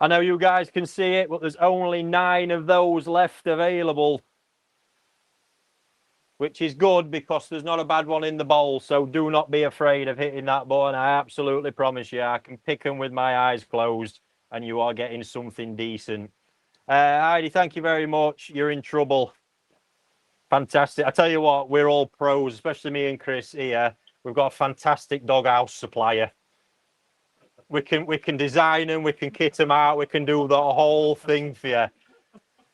Speaker 1: I know you guys can see it, but there's only 9 of those left available, which is good because there's not a bad one in the bowl. So do not be afraid of hitting that button. I absolutely promise you, I can pick them with my eyes closed and you are getting something decent. Heidi, thank you very much. You're in trouble. Fantastic. I tell you what, we're all pros, especially me and Chris here. We've got a fantastic doghouse supplier. We can design them, we can kit them out, we can do the whole thing for you.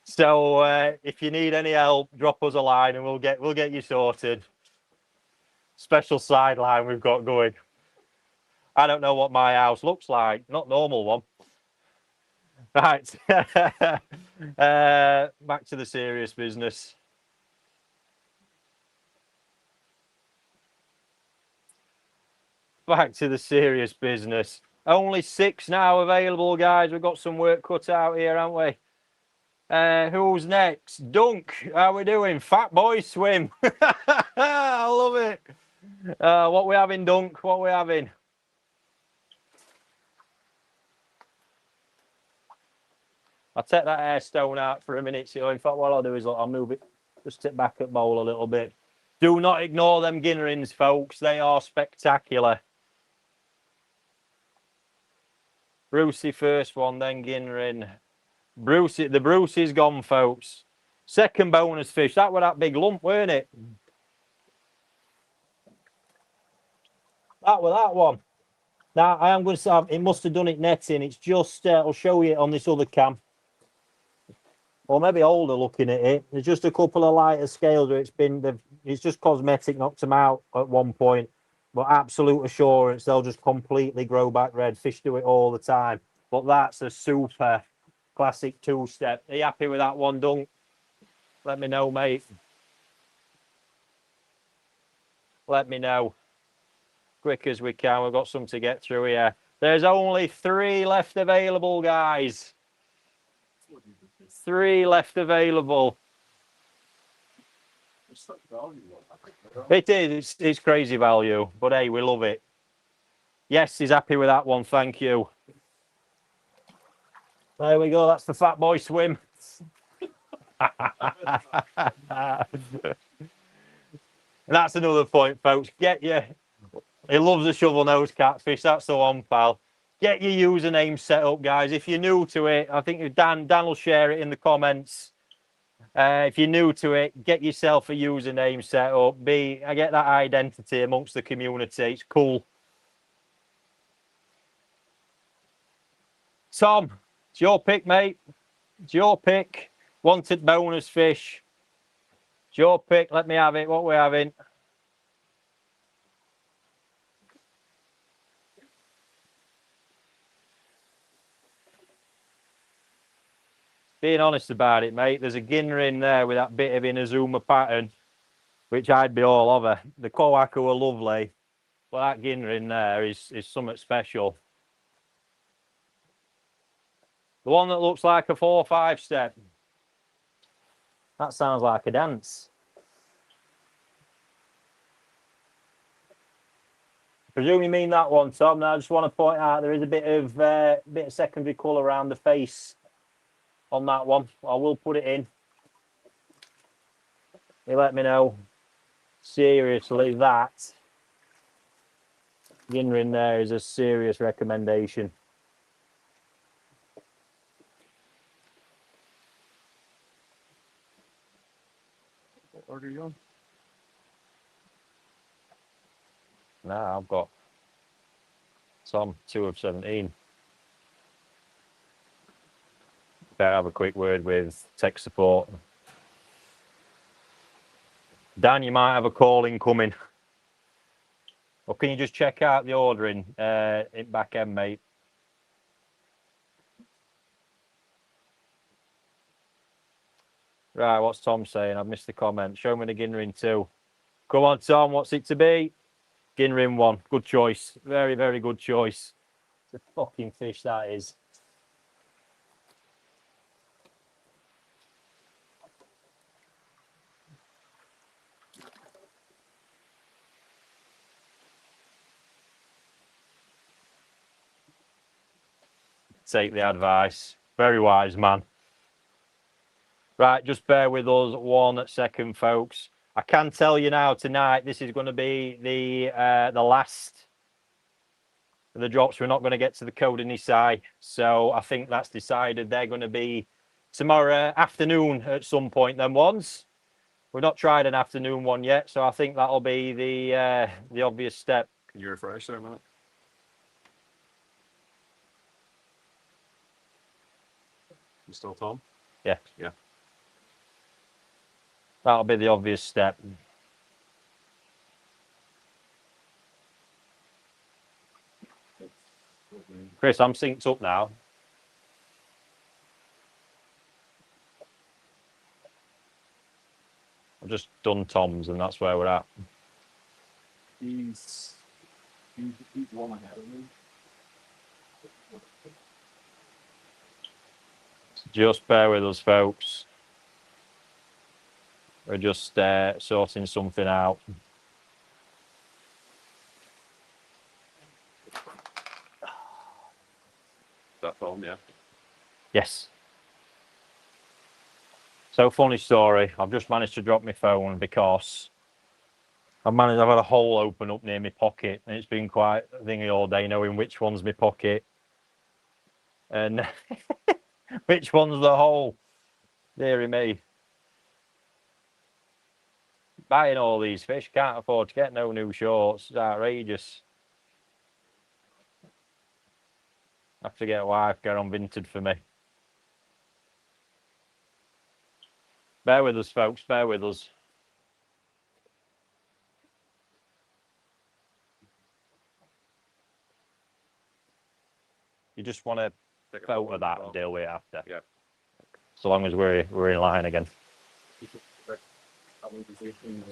Speaker 1: So if you need any help, drop us a line and we'll get you sorted. Special sideline we've got going. I don't know what my house looks like, not normal one. Right. Back to the serious business. Back to the serious business. Only 6 now available, guys. We've got some work cut out here, haven't we? Who's next? Dunk. How we doing? Fat boy swim. I love it. What we having, Dunk? What we having? I'll take that air stone out for a minute. So in fact, what I'll do is I'll move it, just tip back at bowl a little bit. Do not ignore them ginnerings, folks. They are spectacular. Brucey first one, then Ginnering. Brucey, the Brucey's gone, folks. Second bonus fish. That was that big lump, weren't it? That was that one. Now, I am going to say, it must have done it netting. It's just, I'll show you on this other cam. Or maybe older looking at it. There's just a couple of lighter scales where it's just cosmetic, knocked them out at one point. But absolute assurance, they'll just completely grow back red. Fish do it all the time. But that's a super classic 2-step. Are you happy with that one, Dunk? Let me know, mate. Let me know. quick as we can. We've got some to get through here. There's only 3 left available, guys. 3 left available. It is. It's crazy value, but hey, we love it. Yes, he's happy with that one. Thank you. There we go. That's the Fat Boy Swim. That's another point, folks. Get your. He loves the shovel nose catfish. That's the one, pal. Get your username set up, guys. If you're new to it, I think Dan will share it in the comments. If you're new to it, get yourself a username set up. I get that identity amongst the community. It's cool. Tom, it's your pick, mate. It's your pick. Wanted bonus fish. It's your pick. Let me have it. What we're having. Being honest about it, mate, there's a ginner in there with that bit of Inazuma pattern, which I'd be all over. The Kohaku are lovely, but that ginner in there is something special. The one that looks like a 4-5 step. That sounds like a dance. I presume you mean that one, Tom. Now I just want to point out there is a bit of secondary colour around the face on that one. I will put it in. You let me know. Seriously, that ginner in there is a serious recommendation.
Speaker 2: What order are you on?
Speaker 1: Now I've got Tom 2 of 17. Better have a quick word with tech support. Dan, you might have a call incoming. Or can you just check out the ordering in back end, mate? Right, what's Tom saying? I've missed the comment. Show me the ginner in 2. Come on, Tom, what's it to be? Ginner in 1. Good choice. Very, very good choice. It's a fucking fish, that is. Take the advice. Very wise, man. Right, just bear with us 1 second, folks. I can tell you now tonight this is going to be the last of the drops. We're not going to get to the Code Nisai, so I think that's decided. They're going to be tomorrow afternoon at some point. Then ones. We've not tried an afternoon one yet, so I think that'll be the obvious step.
Speaker 2: Can you refresh there a minute? You still Tom?
Speaker 1: Yeah.
Speaker 2: Yeah.
Speaker 1: That'll be the obvious step. Chris, I'm synced up now. I've just done Tom's, and that's where we're at.
Speaker 2: He's one ahead of me.
Speaker 1: Just bear with us, folks. We're just sorting something out.
Speaker 2: That Tom, yeah.
Speaker 1: Yes. So, funny story. I've just managed to drop my phone because I've had a hole open up near my pocket, and it's been quite thingy all day knowing which one's my pocket and which one's the hole. Deary me. Buying all these fish, can't afford to get no new shorts. It's outrageous. I have to get a wife, get on Vinted for me. Bear with us, folks. Bear with us. You just want to photo that and deal with it after.
Speaker 2: Yeah.
Speaker 1: So long as we're in line again. It's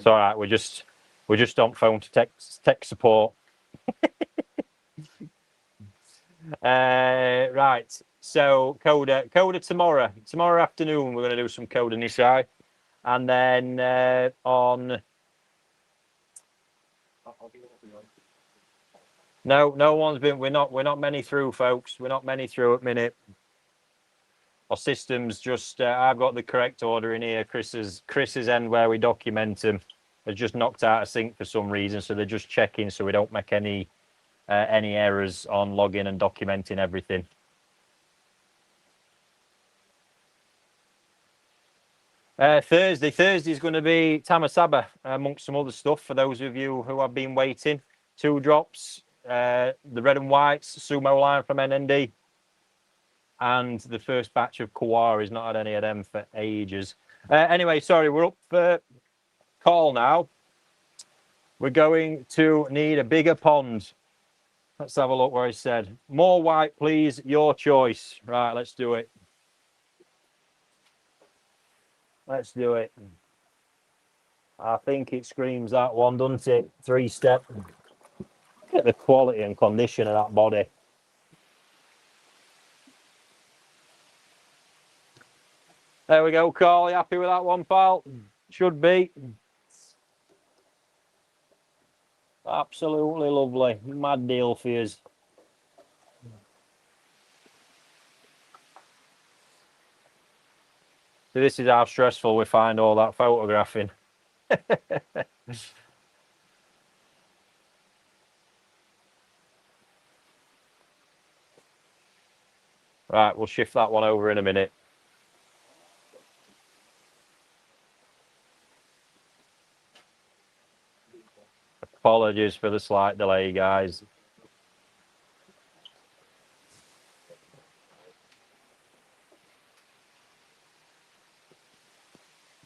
Speaker 1: all right. We're just on phone to tech support. Right. So Coda tomorrow afternoon. We're going to do some Coda Nisai, and then on. No one's been. We're not many through, folks. We're not many through at minute. Our system's just. I've got the correct order in here. Chris's end where we document them has just knocked out of sync for some reason, so they're just checking so we don't make any errors on logging and documenting everything. Thursday's going to be Tamasaba amongst some other stuff for those of you who have been waiting. 2 drops, the red and whites, sumo line from NND, and the first batch of Kawaris. Not had any of them for ages. Anyway, sorry, we're up for call now. We're going to need a bigger pond. Let's have a look where he said. More white, please. Your choice. Right, let's do it. Let's do it. I think it screams that one, doesn't it? 3-step. Look at the quality and condition of that body. There we go, Carl. You happy with that one, pal? Should be. Absolutely lovely. Mad deal for you. So this is how stressful we find all that photographing. Right, we'll shift that one over in a minute. Apologies for the slight delay, guys.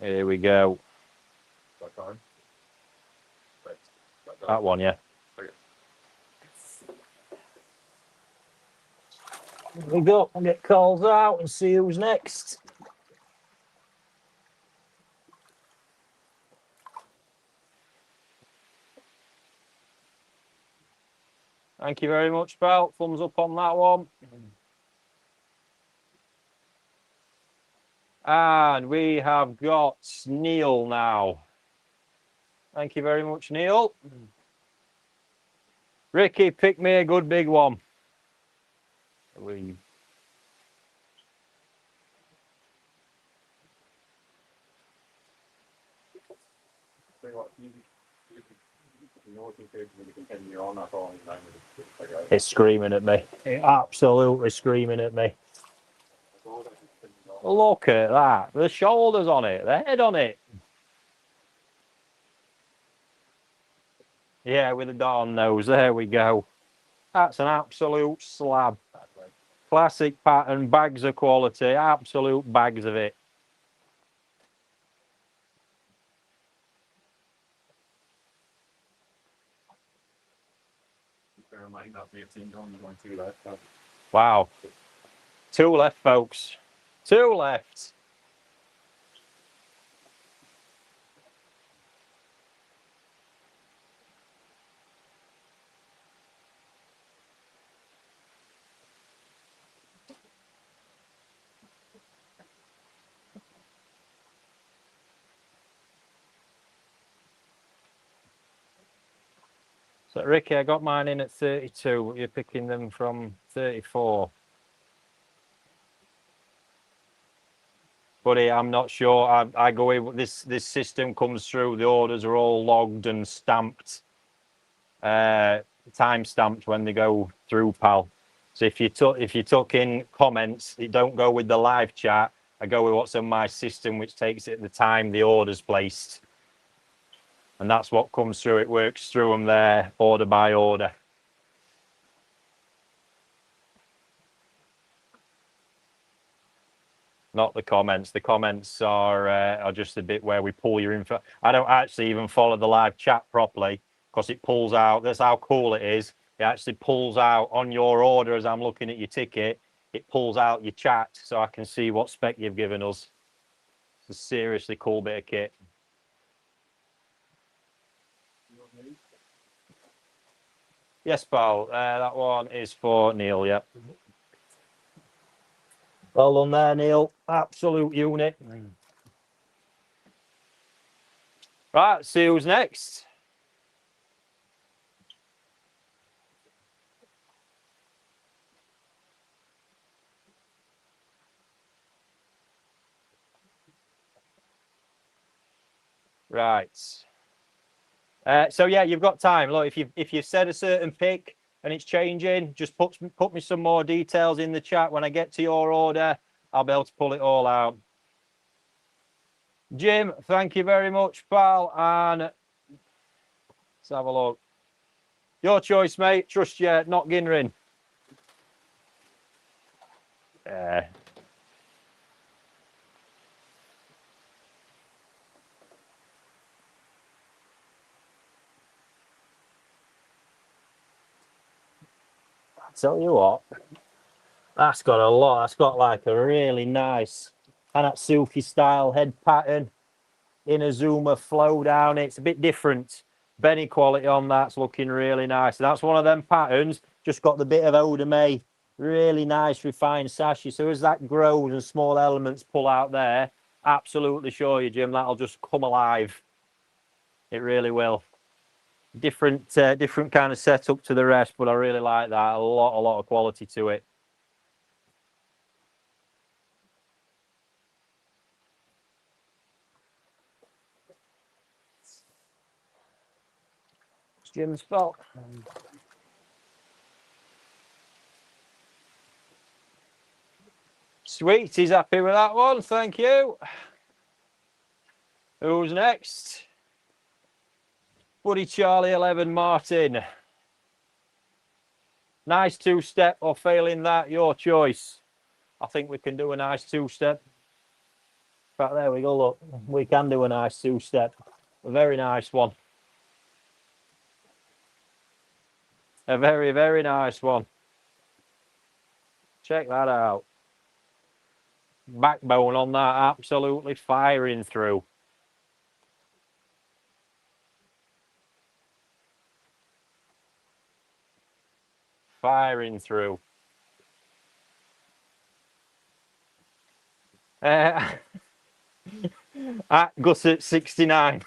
Speaker 1: Here we go. That one, yeah. Here we go. We'll get calls out and see who's next. Thank you very much, pal. Thumbs up on that one. And we have got Neil now. Thank you very much, Neil. Ricky, pick me a good big one. It's screaming at me. It's absolutely screaming at me. Look at that. The shoulders on it, the head on it. Yeah, with the darn nose. There we go. That's an absolute slab. Classic pattern, bags of quality, absolute bags of it. Wow. 2 left, folks. 2 left. So, Ricky, I got mine in at 32. You're picking them from 34. Buddy, I'm not sure. I go in. This system comes through. The orders are all logged and stamped, time stamped when they go through, pal. So if you took in comments, it don't go with the live chat. I go with what's on my system, which takes it at the time the order's placed, and that's what comes through. It works through them there, order by order. Not the comments. The comments are just a bit where we pull your info. I don't actually even follow the live chat properly because it pulls out. That's how cool it is. It actually pulls out on your order as I'm looking at your ticket. It pulls out your chat so I can see what spec you've given us. It's a seriously cool bit of kit. Yes, pal. That one is for Neil, yep. Well done there, Neil. Absolute unit. Right, see who's next. Right. So yeah, you've got time. Look, if you've said a certain pick and it's changing, just put me some more details in the chat. When I get to your order, I'll be able to pull it all out. Jim, thank you very much, pal. And let's have a look. Your choice, mate. Trust you, not Ginrin. I tell you what, that's got a lot. That's got like a really nice Hanatsuki style head pattern. Inazuma flow down it. It's a bit different. Benny quality on that's looking really nice. And that's one of them patterns. Just got the bit of Odame. Really nice refined sashi. So as that grows and small elements pull out there, absolutely sure you, Jim, that'll just come alive. It really will. Different kind of setup to the rest, but I really like that. A lot of quality to it. It's Jim's fault. Sweet, he's happy with that one. Thank you. Who's next? Buddy Charlie 11 Martin. Nice two-step or failing that, your choice. I think we can do a nice two-step. Right, there we go, look. We can do a nice two-step. A very nice one. A very, very nice one. Check that out. Backbone on that, absolutely firing through. Firing through. At Gusset 69.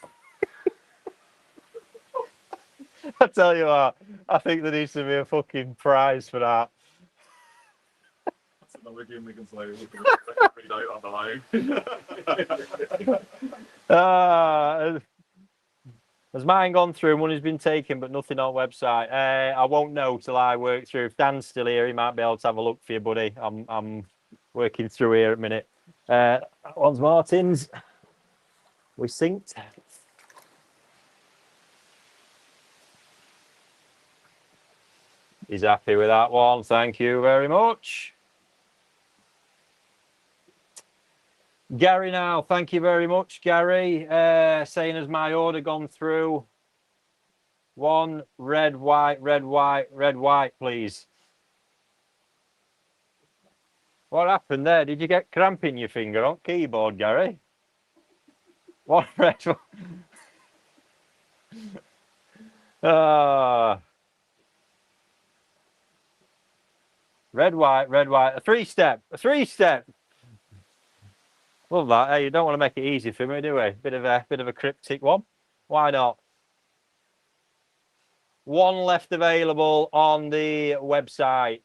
Speaker 1: I tell you what, I think there needs to be a fucking prize for that.
Speaker 2: That's another game we can play. We can read out on the line.
Speaker 1: Has mine gone through? Money's been taken, but nothing on website. I won't know till I work through. If Dan's still here, he might be able to have a look for you, buddy. I'm working through here at a minute. That one's Martin's. We synced. He's happy with that one. Thank you very much. Gary now, thank you very much, Gary. Saying, has my order gone through? One red, white, red, white, red, white, please. What happened there? Did you get cramp in your finger on keyboard, Gary? One red. Red, white, red, white. A three-step. A three-step. Love that. Hey, you don't want to make it easy for me, do we? Bit of a cryptic one. Why not? One left available on the website.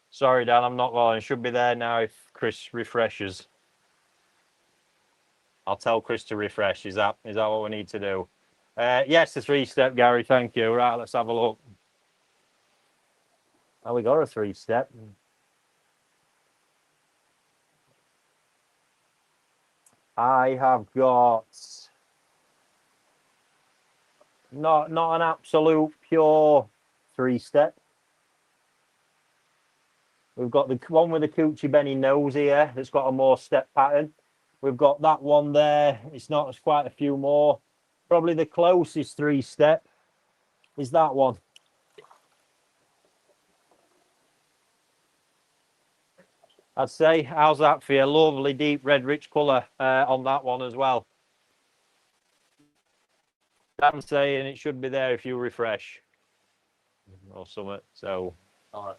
Speaker 1: Sorry, Dan, I'm not going. It should be there now if Chris refreshes. I'll tell Chris to refresh. Is that what we need to do? Yes, the three-step, Gary. Thank you. Right, let's have a look. Oh, we got a three-step. I have got not an absolute pure three-step. We've got the one with the Coochie Benny nose here that's got a more step pattern. We've got that one there. It's quite a few more. Probably the closest three-step is that one. I'd say. How's that for you? Lovely deep red rich colour on that one as well. I'm saying it should be there if you refresh or something. So,
Speaker 2: All right.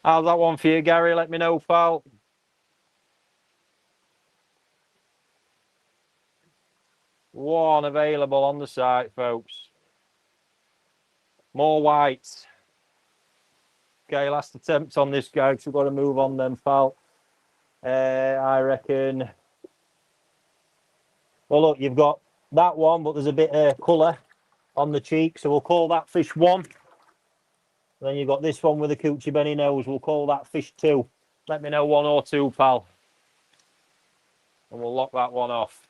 Speaker 1: how's that one for you, Gary? Let me know, pal. One available on the site, folks. More whites. Okay, last attempt on this guy because we've got to move on then, pal. I reckon. Well, look, you've got that one, but there's a bit of colour on the cheek, so we'll call that fish 1. Then you've got this one with the coochie Benny nose. We'll call that fish 2. Let me know 1 or 2, pal. And we'll lock that one off.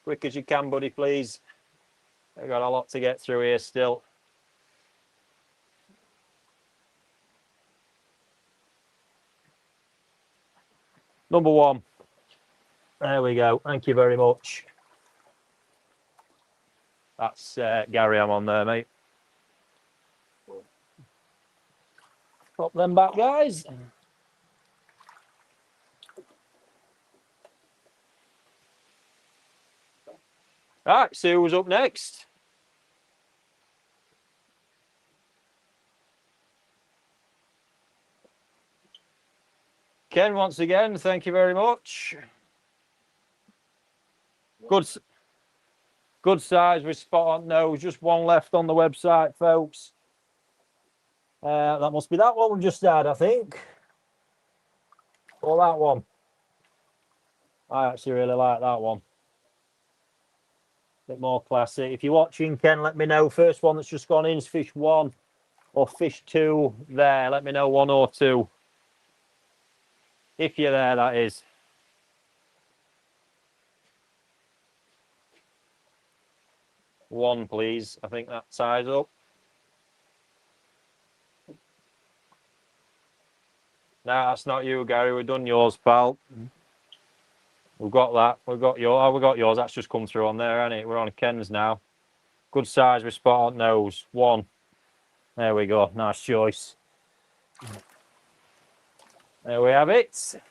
Speaker 1: Quick as you can, buddy, please. I've got a lot to get through here still. Number 1. There we go. Thank you very much. That's Gary, I'm on there, mate. Pop them back, guys. Right, see who's up next. Ken, once again, thank you very much. Good size with spot on nose. Just one left on the website, folks. That must be that one we just had, I think. Or that one. I actually really like that one. Bit more classy. If you're watching, Ken, let me know. First one that's just gone in is fish 1 or fish 2 there. Let me know 1 or 2. If you're there, that is. One, please. I think that ties up. No, that's not you, Gary. We've done yours, pal. We've got that. We've got yours. Oh, we got yours. That's just come through on there, hasn't it? We're on Ken's now. Good size with spot on nose. 1. There we go. Nice choice. There we have it.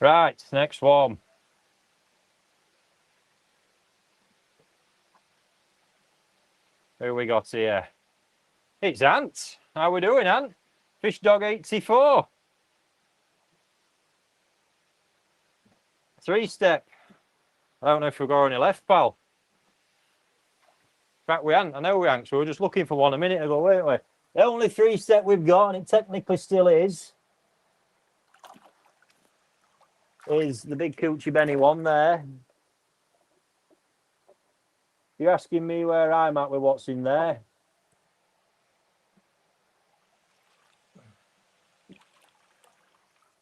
Speaker 1: Right, next one. Who we got here? It's Ant. How we doing, Ant? Fish Dog 84. 3-step. I don't know if we've got any left, pal. In fact, we hadn't. I know we hadn't. So we were just looking for one a minute ago, weren't we? The only 3-step we've got, and it technically still is the big Coochie Benny one there. You're asking me where I'm at with what's in there.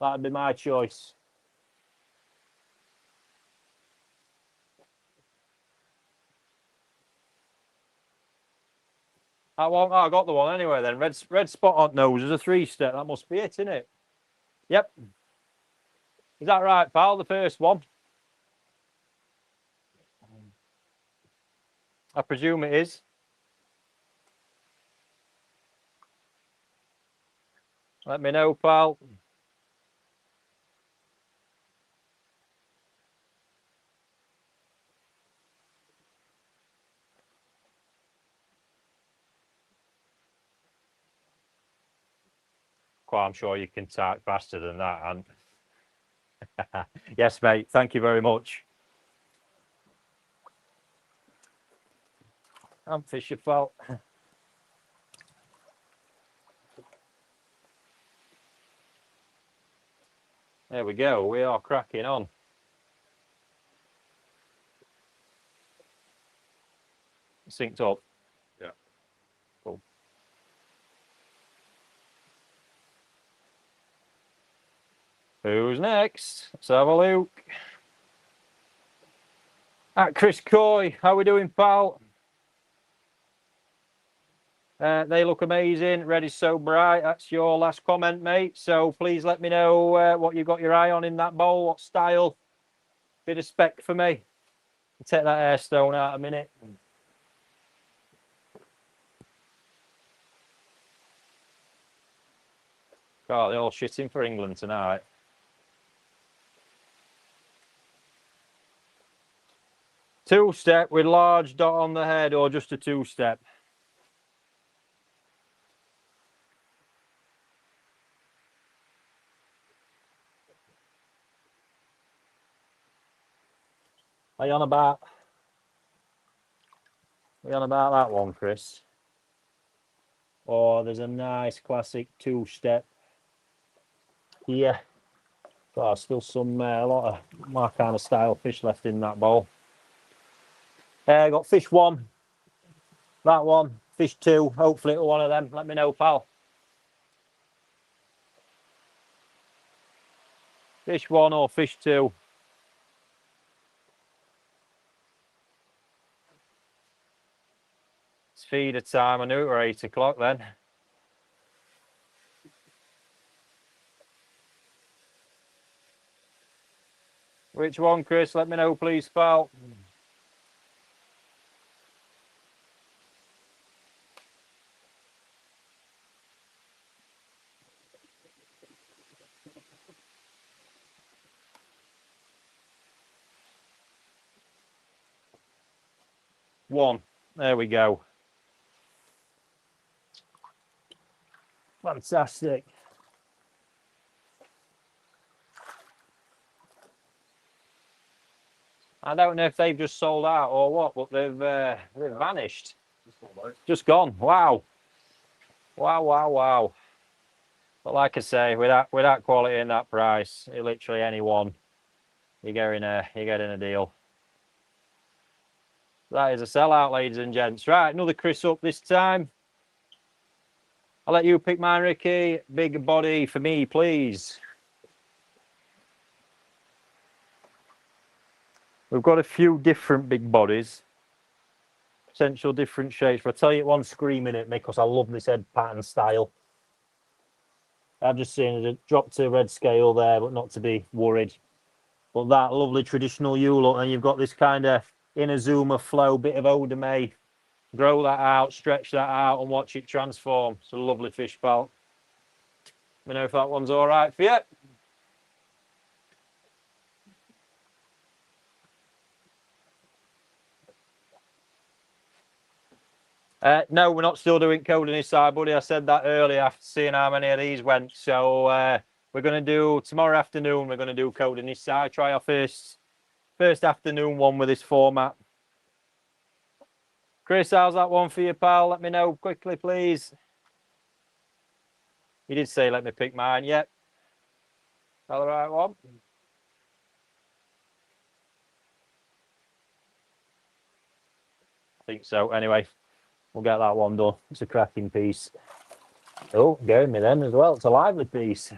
Speaker 1: That'd be my choice. I got the one anyway then. Red spot on nose is a 3-step. That must be it, isn't it? Yep. Is that right, pal? The first one? I presume it is. Let me know, pal. Quite, I'm sure you can type faster than that, Ant. Yes, mate. Thank you very much. I'm Fisher, pal. There we go. We are cracking on. Synced up.
Speaker 2: Yeah.
Speaker 1: Cool. Who's next? Let's have a look. At Chris Coy. How we doing, pal? They look amazing. Red is so bright. That's your last comment, mate. So please let me know what you've got your eye on in that bowl. What style? Bit of spec for me. Take that air stone out a minute. God, they're all shitting for England tonight. Two-step with large dot on the head, or just a two-step? Are you on about that one, Chris? Or there's a nice classic two-step here. God, still some a lot of my kind of style fish left in that bowl. Got fish one, that one, fish two. Hopefully it'll one of them. Let me know, pal. Fish one or fish two. It's feeder time. I knew it were 8 o'clock then. Which one, Chris? Let me know, please, pal. One. There we go. Fantastic. I don't know if they've just sold out or what, but they've vanished. Just gone. Wow. Wow, wow, wow. But like I say, with that quality and that price, literally anyone, you're getting a deal. That is a sellout, ladies and gents. Right, another Chris up this time. I'll let you pick mine, Ricky. Big body for me, please. We've got a few different big bodies. Potential different shapes. But I'll tell you one screaming at me because I love this head pattern style. I've just seen it drop to red scale there, but not to be worried. But that lovely traditional U-look, and you've got this kind of Inazuma flow, bit of Odame. Grow that out, stretch that out, and watch it transform. It's a lovely fish, pal. Let me know if that one's all right for you. No, we're not still doing code on this side, buddy. I said that earlier after seeing how many of these went. So we're going to do, tomorrow afternoon, we're going to do code on this side. Try our first afternoon one with this format. Chris, how's that one for you, pal? Let me know quickly, please. You did say let me pick mine. Yep. That the right one? I think so. Anyway, we'll get that one done. It's a cracking piece. Oh, going me then as well. It's a lively piece.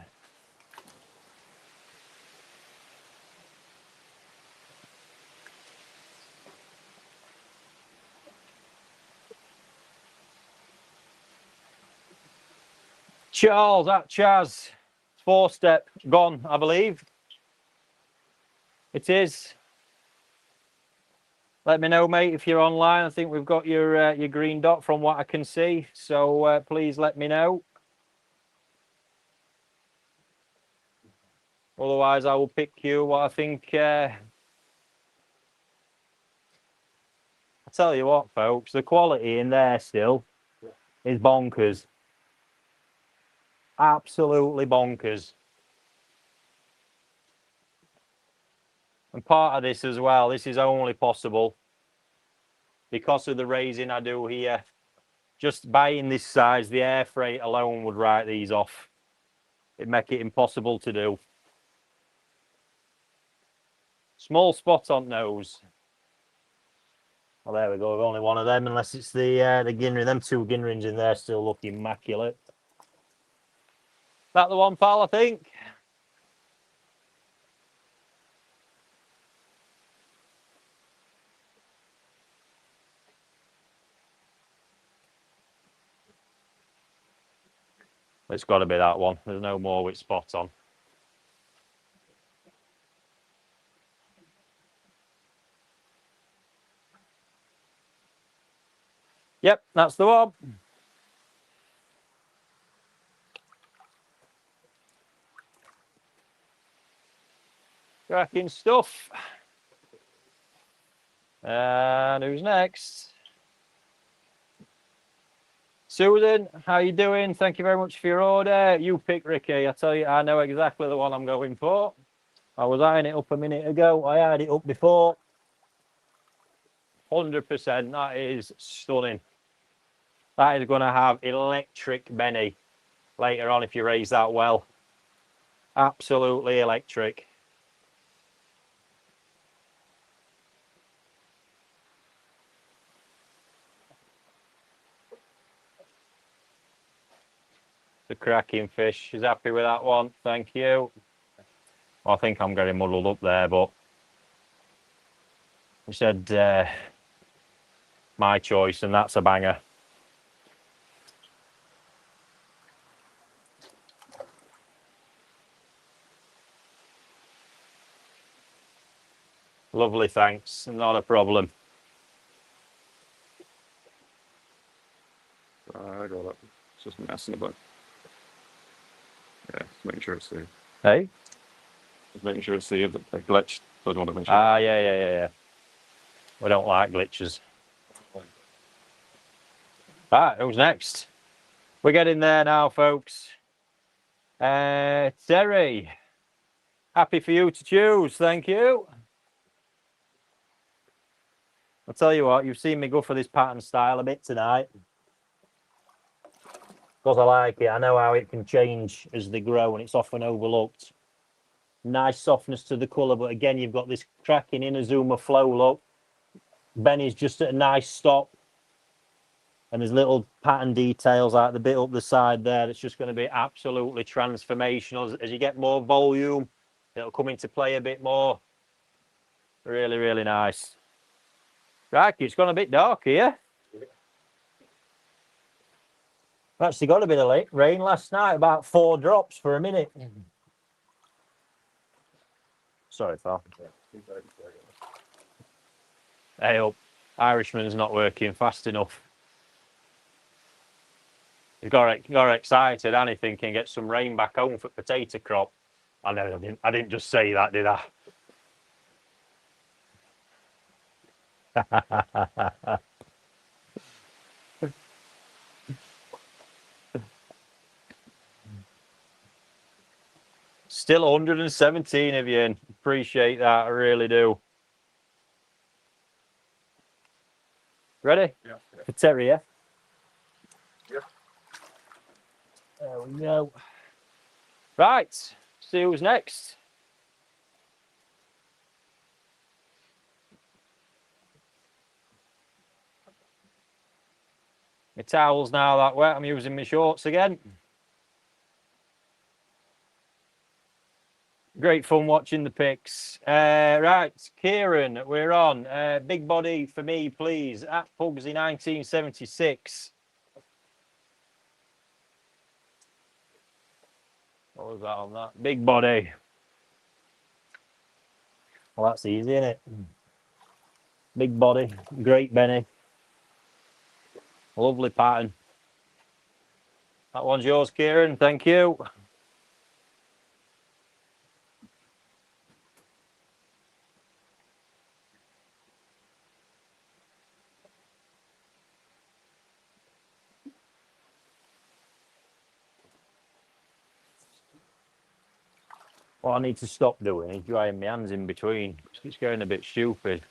Speaker 1: Charles, that Chaz. 4-step gone, I believe. It is. Let me know, mate, if you're online. I think we've got your green dot from what I can see. So please let me know. Otherwise, I will pick you what I think. I tell you what, folks, the quality in there still is bonkers. Absolutely bonkers. And part of this as well, this is only possible because of the raising I do here. Just buying this size, the air freight alone would write these off. It'd make it impossible to do. Small spot on nose. Well, there we go. We've only one of them, unless it's the Ginry. Them two Ginrins in there still look immaculate. That the one, pal, I think. It's got to be that one. There's no more with spot on. Yep, that's the one. Cracking stuff. And who's next? Susan, how you doing? Thank you very much for your order. You pick Ricky. I tell you, I know exactly the one I'm going for. I was eyeing it up a minute ago. I eyed it up before. 100%. That is stunning. That is going to have electric Benny later on if you raise that well. Absolutely electric. The cracking fish. She's happy with that one. Thank you. I think I'm getting muddled up there, but you said my choice, and that's a banger. Lovely, thanks. Not a problem.
Speaker 2: I got it. It's just messing about. Yeah, just making sure it's saved.
Speaker 1: Hey?
Speaker 2: Just making sure it's saved. It glitched. So I don't want to make sure.
Speaker 1: Ah, yeah. We don't like glitches. Right, who's next? We're getting there now, folks. Terry. Happy for you to choose. Thank you. I'll tell you what, you've seen me go for this pattern style a bit tonight. Because I like it. I know how it can change as they grow, and it's often overlooked. Nice softness to the colour, but again, you've got this cracking Inazuma flow look. Benny's just at a nice stop. And there's little pattern details like the bit up the side there. It's just going to be absolutely transformational. As you get more volume, it'll come into play a bit more. Really, really nice. Right, it's gone a bit dark here. Actually got a bit of late rain last night, about 4 drops for a minute. Sorry, pal. Hey up. Irishman's not working fast enough. He got excited, and he thinking get some rain back home for potato crop. I know I didn't just say that, did I? Still 117 of you in. Appreciate that, I really do. Ready?
Speaker 2: Yeah.
Speaker 1: For Terry, yeah?
Speaker 2: Yep.
Speaker 1: There we go. Right, see who's next. My towel's now that wet, I'm using my shorts again. Great fun watching the pics. Right, Kieran, we're on. Big body for me, please. At Pugsy 1976. What was that on that? Big body. Well, that's easy, isn't it? Big body, great Benny. Lovely pattern. That one's yours, Kieran. Thank you. What I need to stop doing is drying my hands in between. It's getting a bit stupid.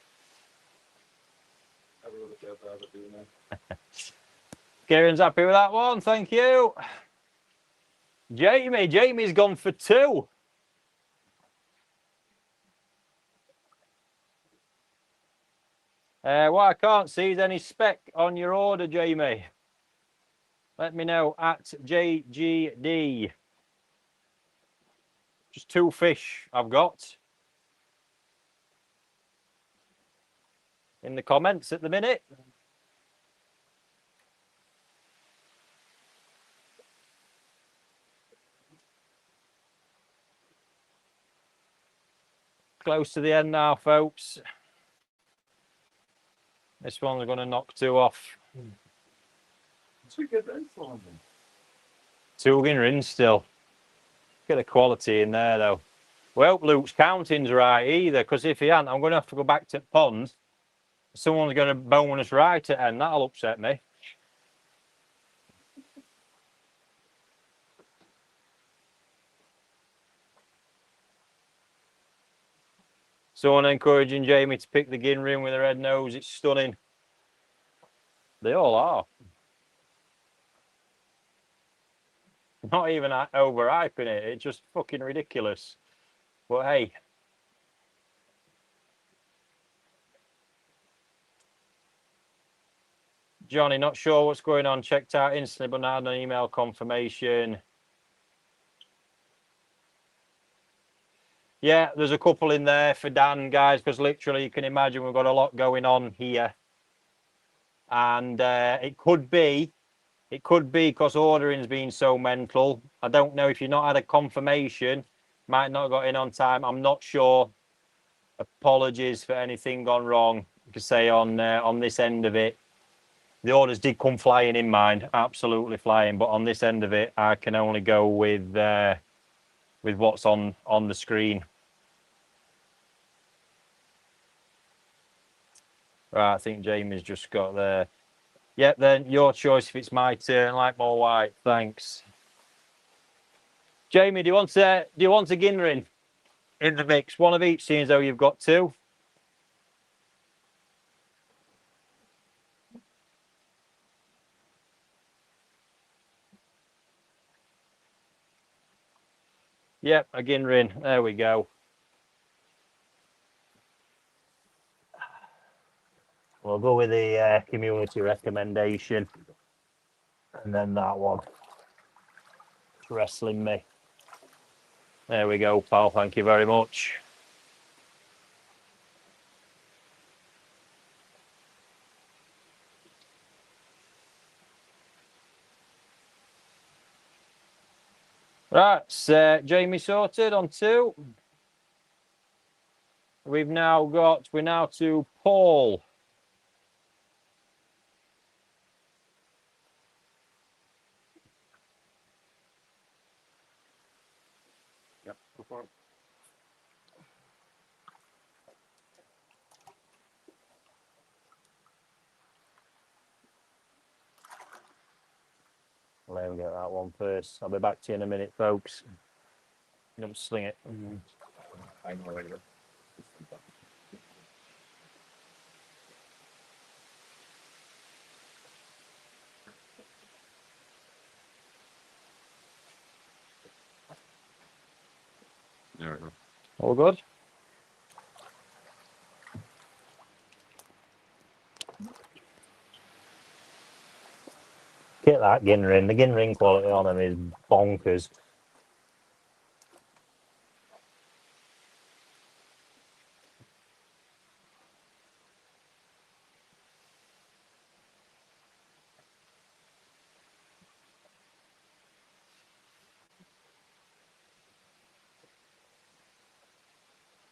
Speaker 1: Kieran's happy with that one. Thank you. Jamie's gone for 2. What I can't see is any spec on your order, Jamie. Let me know at JGD. Just 2 fish I've got in the comments at the minute. close to the end now, folks. This one's going to knock 2 off.
Speaker 2: It's a good race for them.
Speaker 1: 2 in still. Get the quality in there, though. Well, Luke's counting's right either, because if he ain't, I'm going to have to go back to the pond. Someone's going to bone us right at end. That'll upset me. Someone encouraging Jamie to pick the Ginrin with a red nose. It's stunning. They all are. Not even overhyping it. It's just fucking ridiculous. But hey. Johnny, not sure what's going on. Checked out instantly, but not had an email confirmation. Yeah, there's a couple in there for Dan, guys, because literally you can imagine we've got a lot going on here. And it could be because ordering's been so mental. I don't know if you've not had a confirmation, might not have got in on time. I'm not sure. Apologies for anything gone wrong. You could say on this end of it. The orders did come flying in mine, absolutely flying. But on this end of it, I can only go with what's on the screen. Right, I think Jamie's just got there. Yep, then your choice if it's my turn. Like more white, thanks. Jamie, do you want a Ginrin in the mix? One of each, seeing as though you've got 2. Yep, a Ginrin. There we go. We'll go with the community recommendation. And then that one. It's wrestling me. There we go, pal. Thank you very much. Right, Jamie sorted on 2. We're now to Paul.
Speaker 2: Yep, go for it.
Speaker 1: Let me get that one first. I'll be back to you in a minute, folks. Don't sling it.
Speaker 2: I know later. There we go.
Speaker 1: All good? Get that Ginrin. The Ginrin quality on them is bonkers.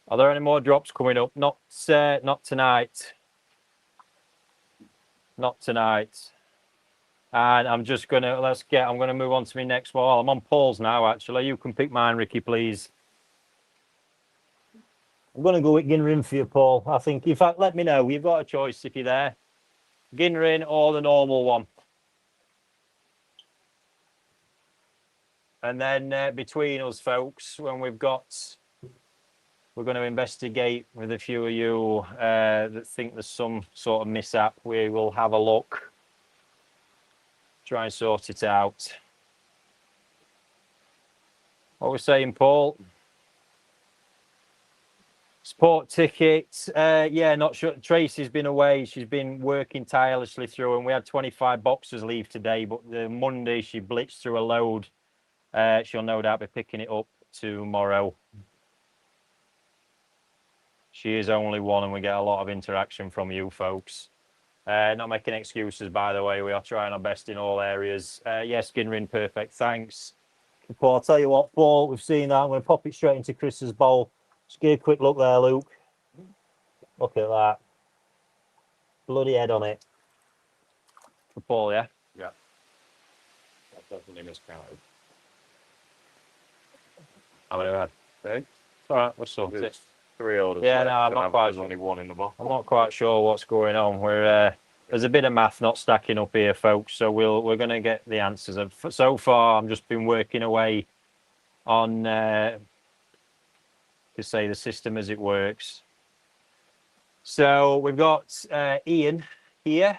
Speaker 1: Are there any more drops coming up? Not tonight. Not tonight. And I'm just gonna I'm gonna move on to my next one. I'm on Paul's now, actually. You can pick mine, Ricky, please. I'm gonna go with Ginrin for you, Paul. I think, in fact, let me know. You've got a choice if you're there. Ginrin or the normal one. And then between us, folks, when we're going to investigate with a few of you that think there's some sort of mishap. We will have a look, try and sort it out. What we're saying, Paul? Sport tickets. Yeah, not sure. Tracy's been away. She's been working tirelessly through, and we had 25 boxers leave today, but the Monday she blitzed through a load. She'll no doubt be picking it up tomorrow. She is only one, and we get a lot of interaction from you folks. Not making excuses, by the way. We are trying our best in all areas. Yes, Ginrin, perfect. Thanks. Paul, I'll tell you what, Paul, we've seen that. I'm going to pop it straight into Chris's bowl. Just give a quick look there, Luke. Look at that. Bloody head on it. For Paul, yeah?
Speaker 2: Yeah. That's definitely miscounted.
Speaker 1: How many we had?
Speaker 2: Okay.
Speaker 1: It's all right, we're sorted.
Speaker 2: There's 3 orders.
Speaker 1: Yeah,
Speaker 2: left,
Speaker 1: no, I'm
Speaker 2: and
Speaker 1: not quite
Speaker 2: there's
Speaker 1: sure.
Speaker 2: only 1 in the box.
Speaker 1: I'm not quite sure what's going on. There's a bit of math not stacking up here, folks. So we're going to get the answers. So far, I've just been working away on to say the system as it works. So we've got Ian here.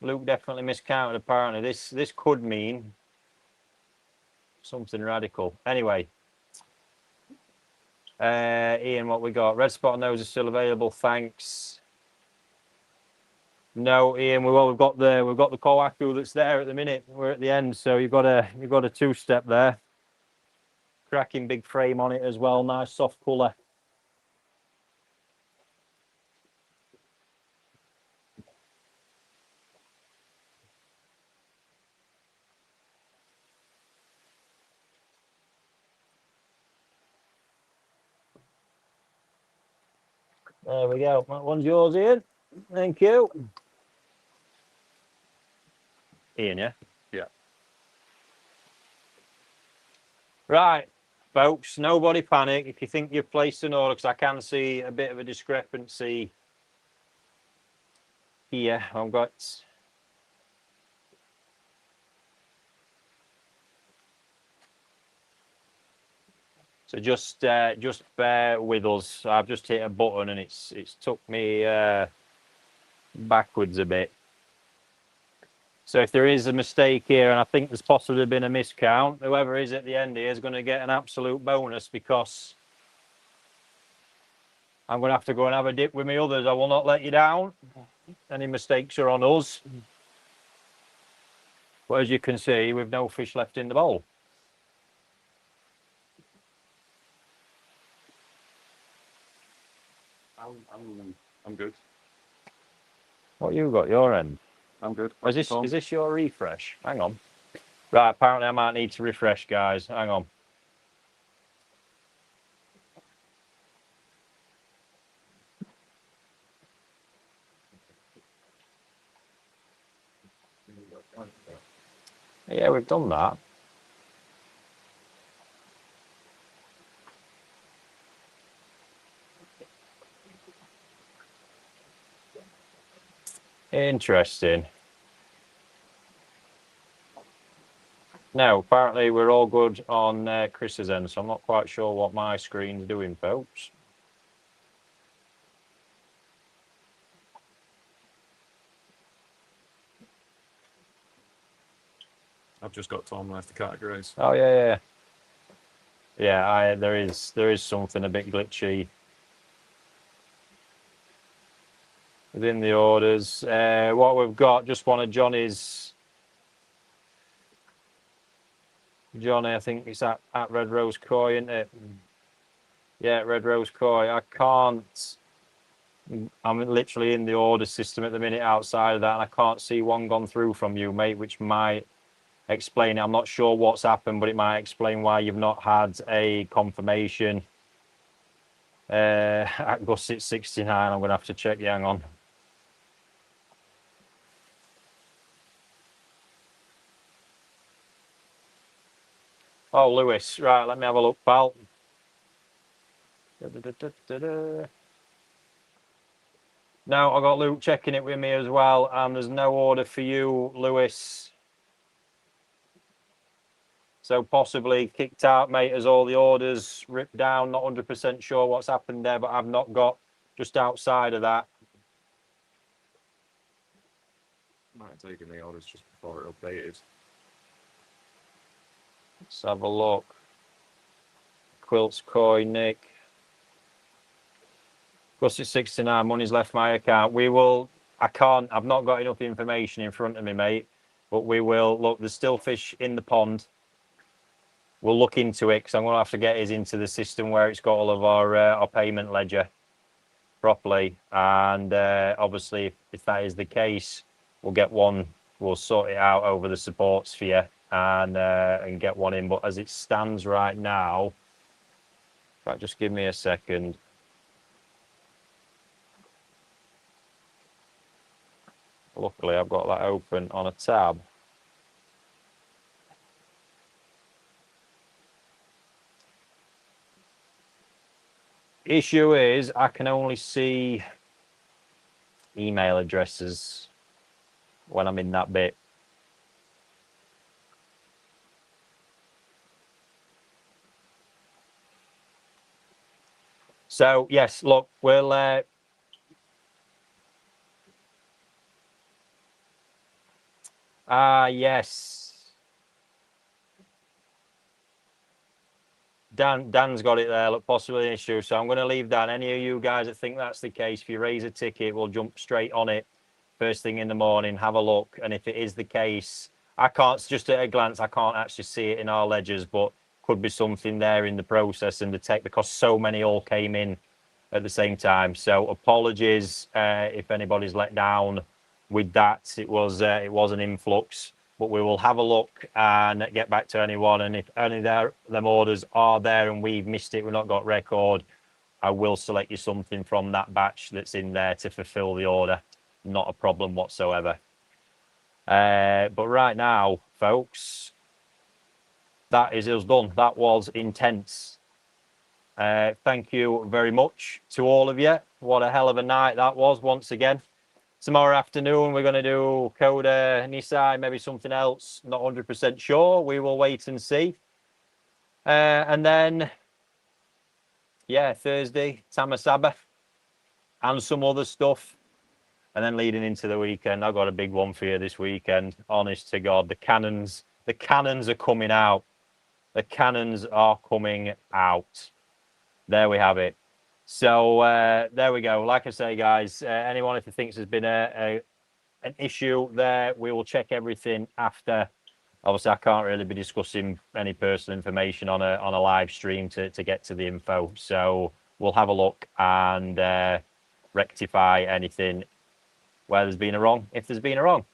Speaker 1: Luke definitely miscounted. Apparently, this could mean something radical. Anyway, Ian, what we got? Red spot nose is still available. Thanks. No, Ian. We've got the Kohaku that's there at the minute. We're at the end, so you've got a 2-step there. Cracking big frame on it as well. Nice soft colour. There we go. That one's yours, Ian. Thank you. Ian, yeah?
Speaker 2: Yeah.
Speaker 1: Right, folks, nobody panic. If you think you've placed an order, because I can see a bit of a discrepancy here. I've got... So just bear with us. I've just hit a button and it's took me backwards a bit. So if there is a mistake here, and I think there's possibly been a miscount, whoever is at the end here is going to get an absolute bonus, because I'm going to have to go and have a dip with my others. I will not let you down. Any mistakes are on us. But as you can see, we've no fish left in the bowl.
Speaker 2: I'm good.
Speaker 1: What you got your end?
Speaker 2: I'm good.
Speaker 1: Is this your refresh? Hang on. Right, apparently I might need to refresh, guys. Hang on. Yeah, we've done that. Interesting. Now, apparently we're all good on Chris's end, so I'm not quite sure what my screen's doing, folks.
Speaker 2: I've just got Tom left to categorise.
Speaker 1: Oh yeah. Yeah, there is something a bit glitchy within the orders. What we've got, just one of Johnny, I think it's at Red Rose Koi, isn't it? Yeah, Red Rose Koi. I'm literally in the order system at the minute outside of that, and I can't see one gone through from you, mate, which might explain it. I'm not sure what's happened, but it might explain why you've not had a confirmation. At Gusset 69, I'm going to have to check. Yeah, hang on. Oh, Lewis. Right, let me have a look, pal. Now, I got Luke checking it with me as well, and there's no order for you, Lewis. So possibly kicked out, mate, as all the orders ripped down. Not 100% sure what's happened there, but I've not got just outside of that.
Speaker 2: Might have taken the orders just before it updated.
Speaker 1: Let's have a look. Quilts Koi, Nick. Plus it's 69, money's left my account. I've not got enough information in front of me, mate, but we will. Look, there's still fish in the pond. We'll look into it, because I'm going to have to get us into the system where it's got all of our payment ledger properly. And obviously, if that is the case, we'll sort it out over the support sphere and get one in. But as it stands right now, Right, just give me a second. Luckily, I've got that open on a tab. Issue is I can only see email addresses when I'm in that bit. So yes, look, we'll yes. Dan's got it there. Look, possibly an issue. So I'm going to leave Dan. Any of you guys that think that's the case, if you raise a ticket, we'll jump straight on it first thing in the morning. Have a look, and if it is the case, I can't just at a glance. I can't actually see it in our ledgers, but could be something there in the process and the tech because so many all came in at the same time. So apologies if anybody's let down with that. It was an influx. But we will have a look and get back to anyone. And if any of them orders are there and we've missed it, we've not got record, I will select you something from that batch that's in there to fulfill the order. Not a problem whatsoever. But right now, folks, that is us done. That was intense. Thank you very much to all of you. What a hell of a night that was once again. Tomorrow afternoon, we're going to do Coda, Nisai, maybe something else. Not 100% sure. We will wait and see. And then, yeah, Thursday, Tamasaba and some other stuff. And then leading into the weekend, I've got a big one for you this weekend. Honest to God, the cannons are coming out. The cannons are coming out. There we have it. So there we go. Like I say, guys, anyone if you thinks there's been an issue there, we will check everything after. Obviously, I can't really be discussing any personal information on a live stream to get to the info. So we'll have a look and rectify anything where there's been a wrong, if there's been a wrong.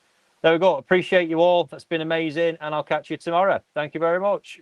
Speaker 1: There we go. Appreciate you all. That's been amazing, and I'll catch you tomorrow. Thank you very much.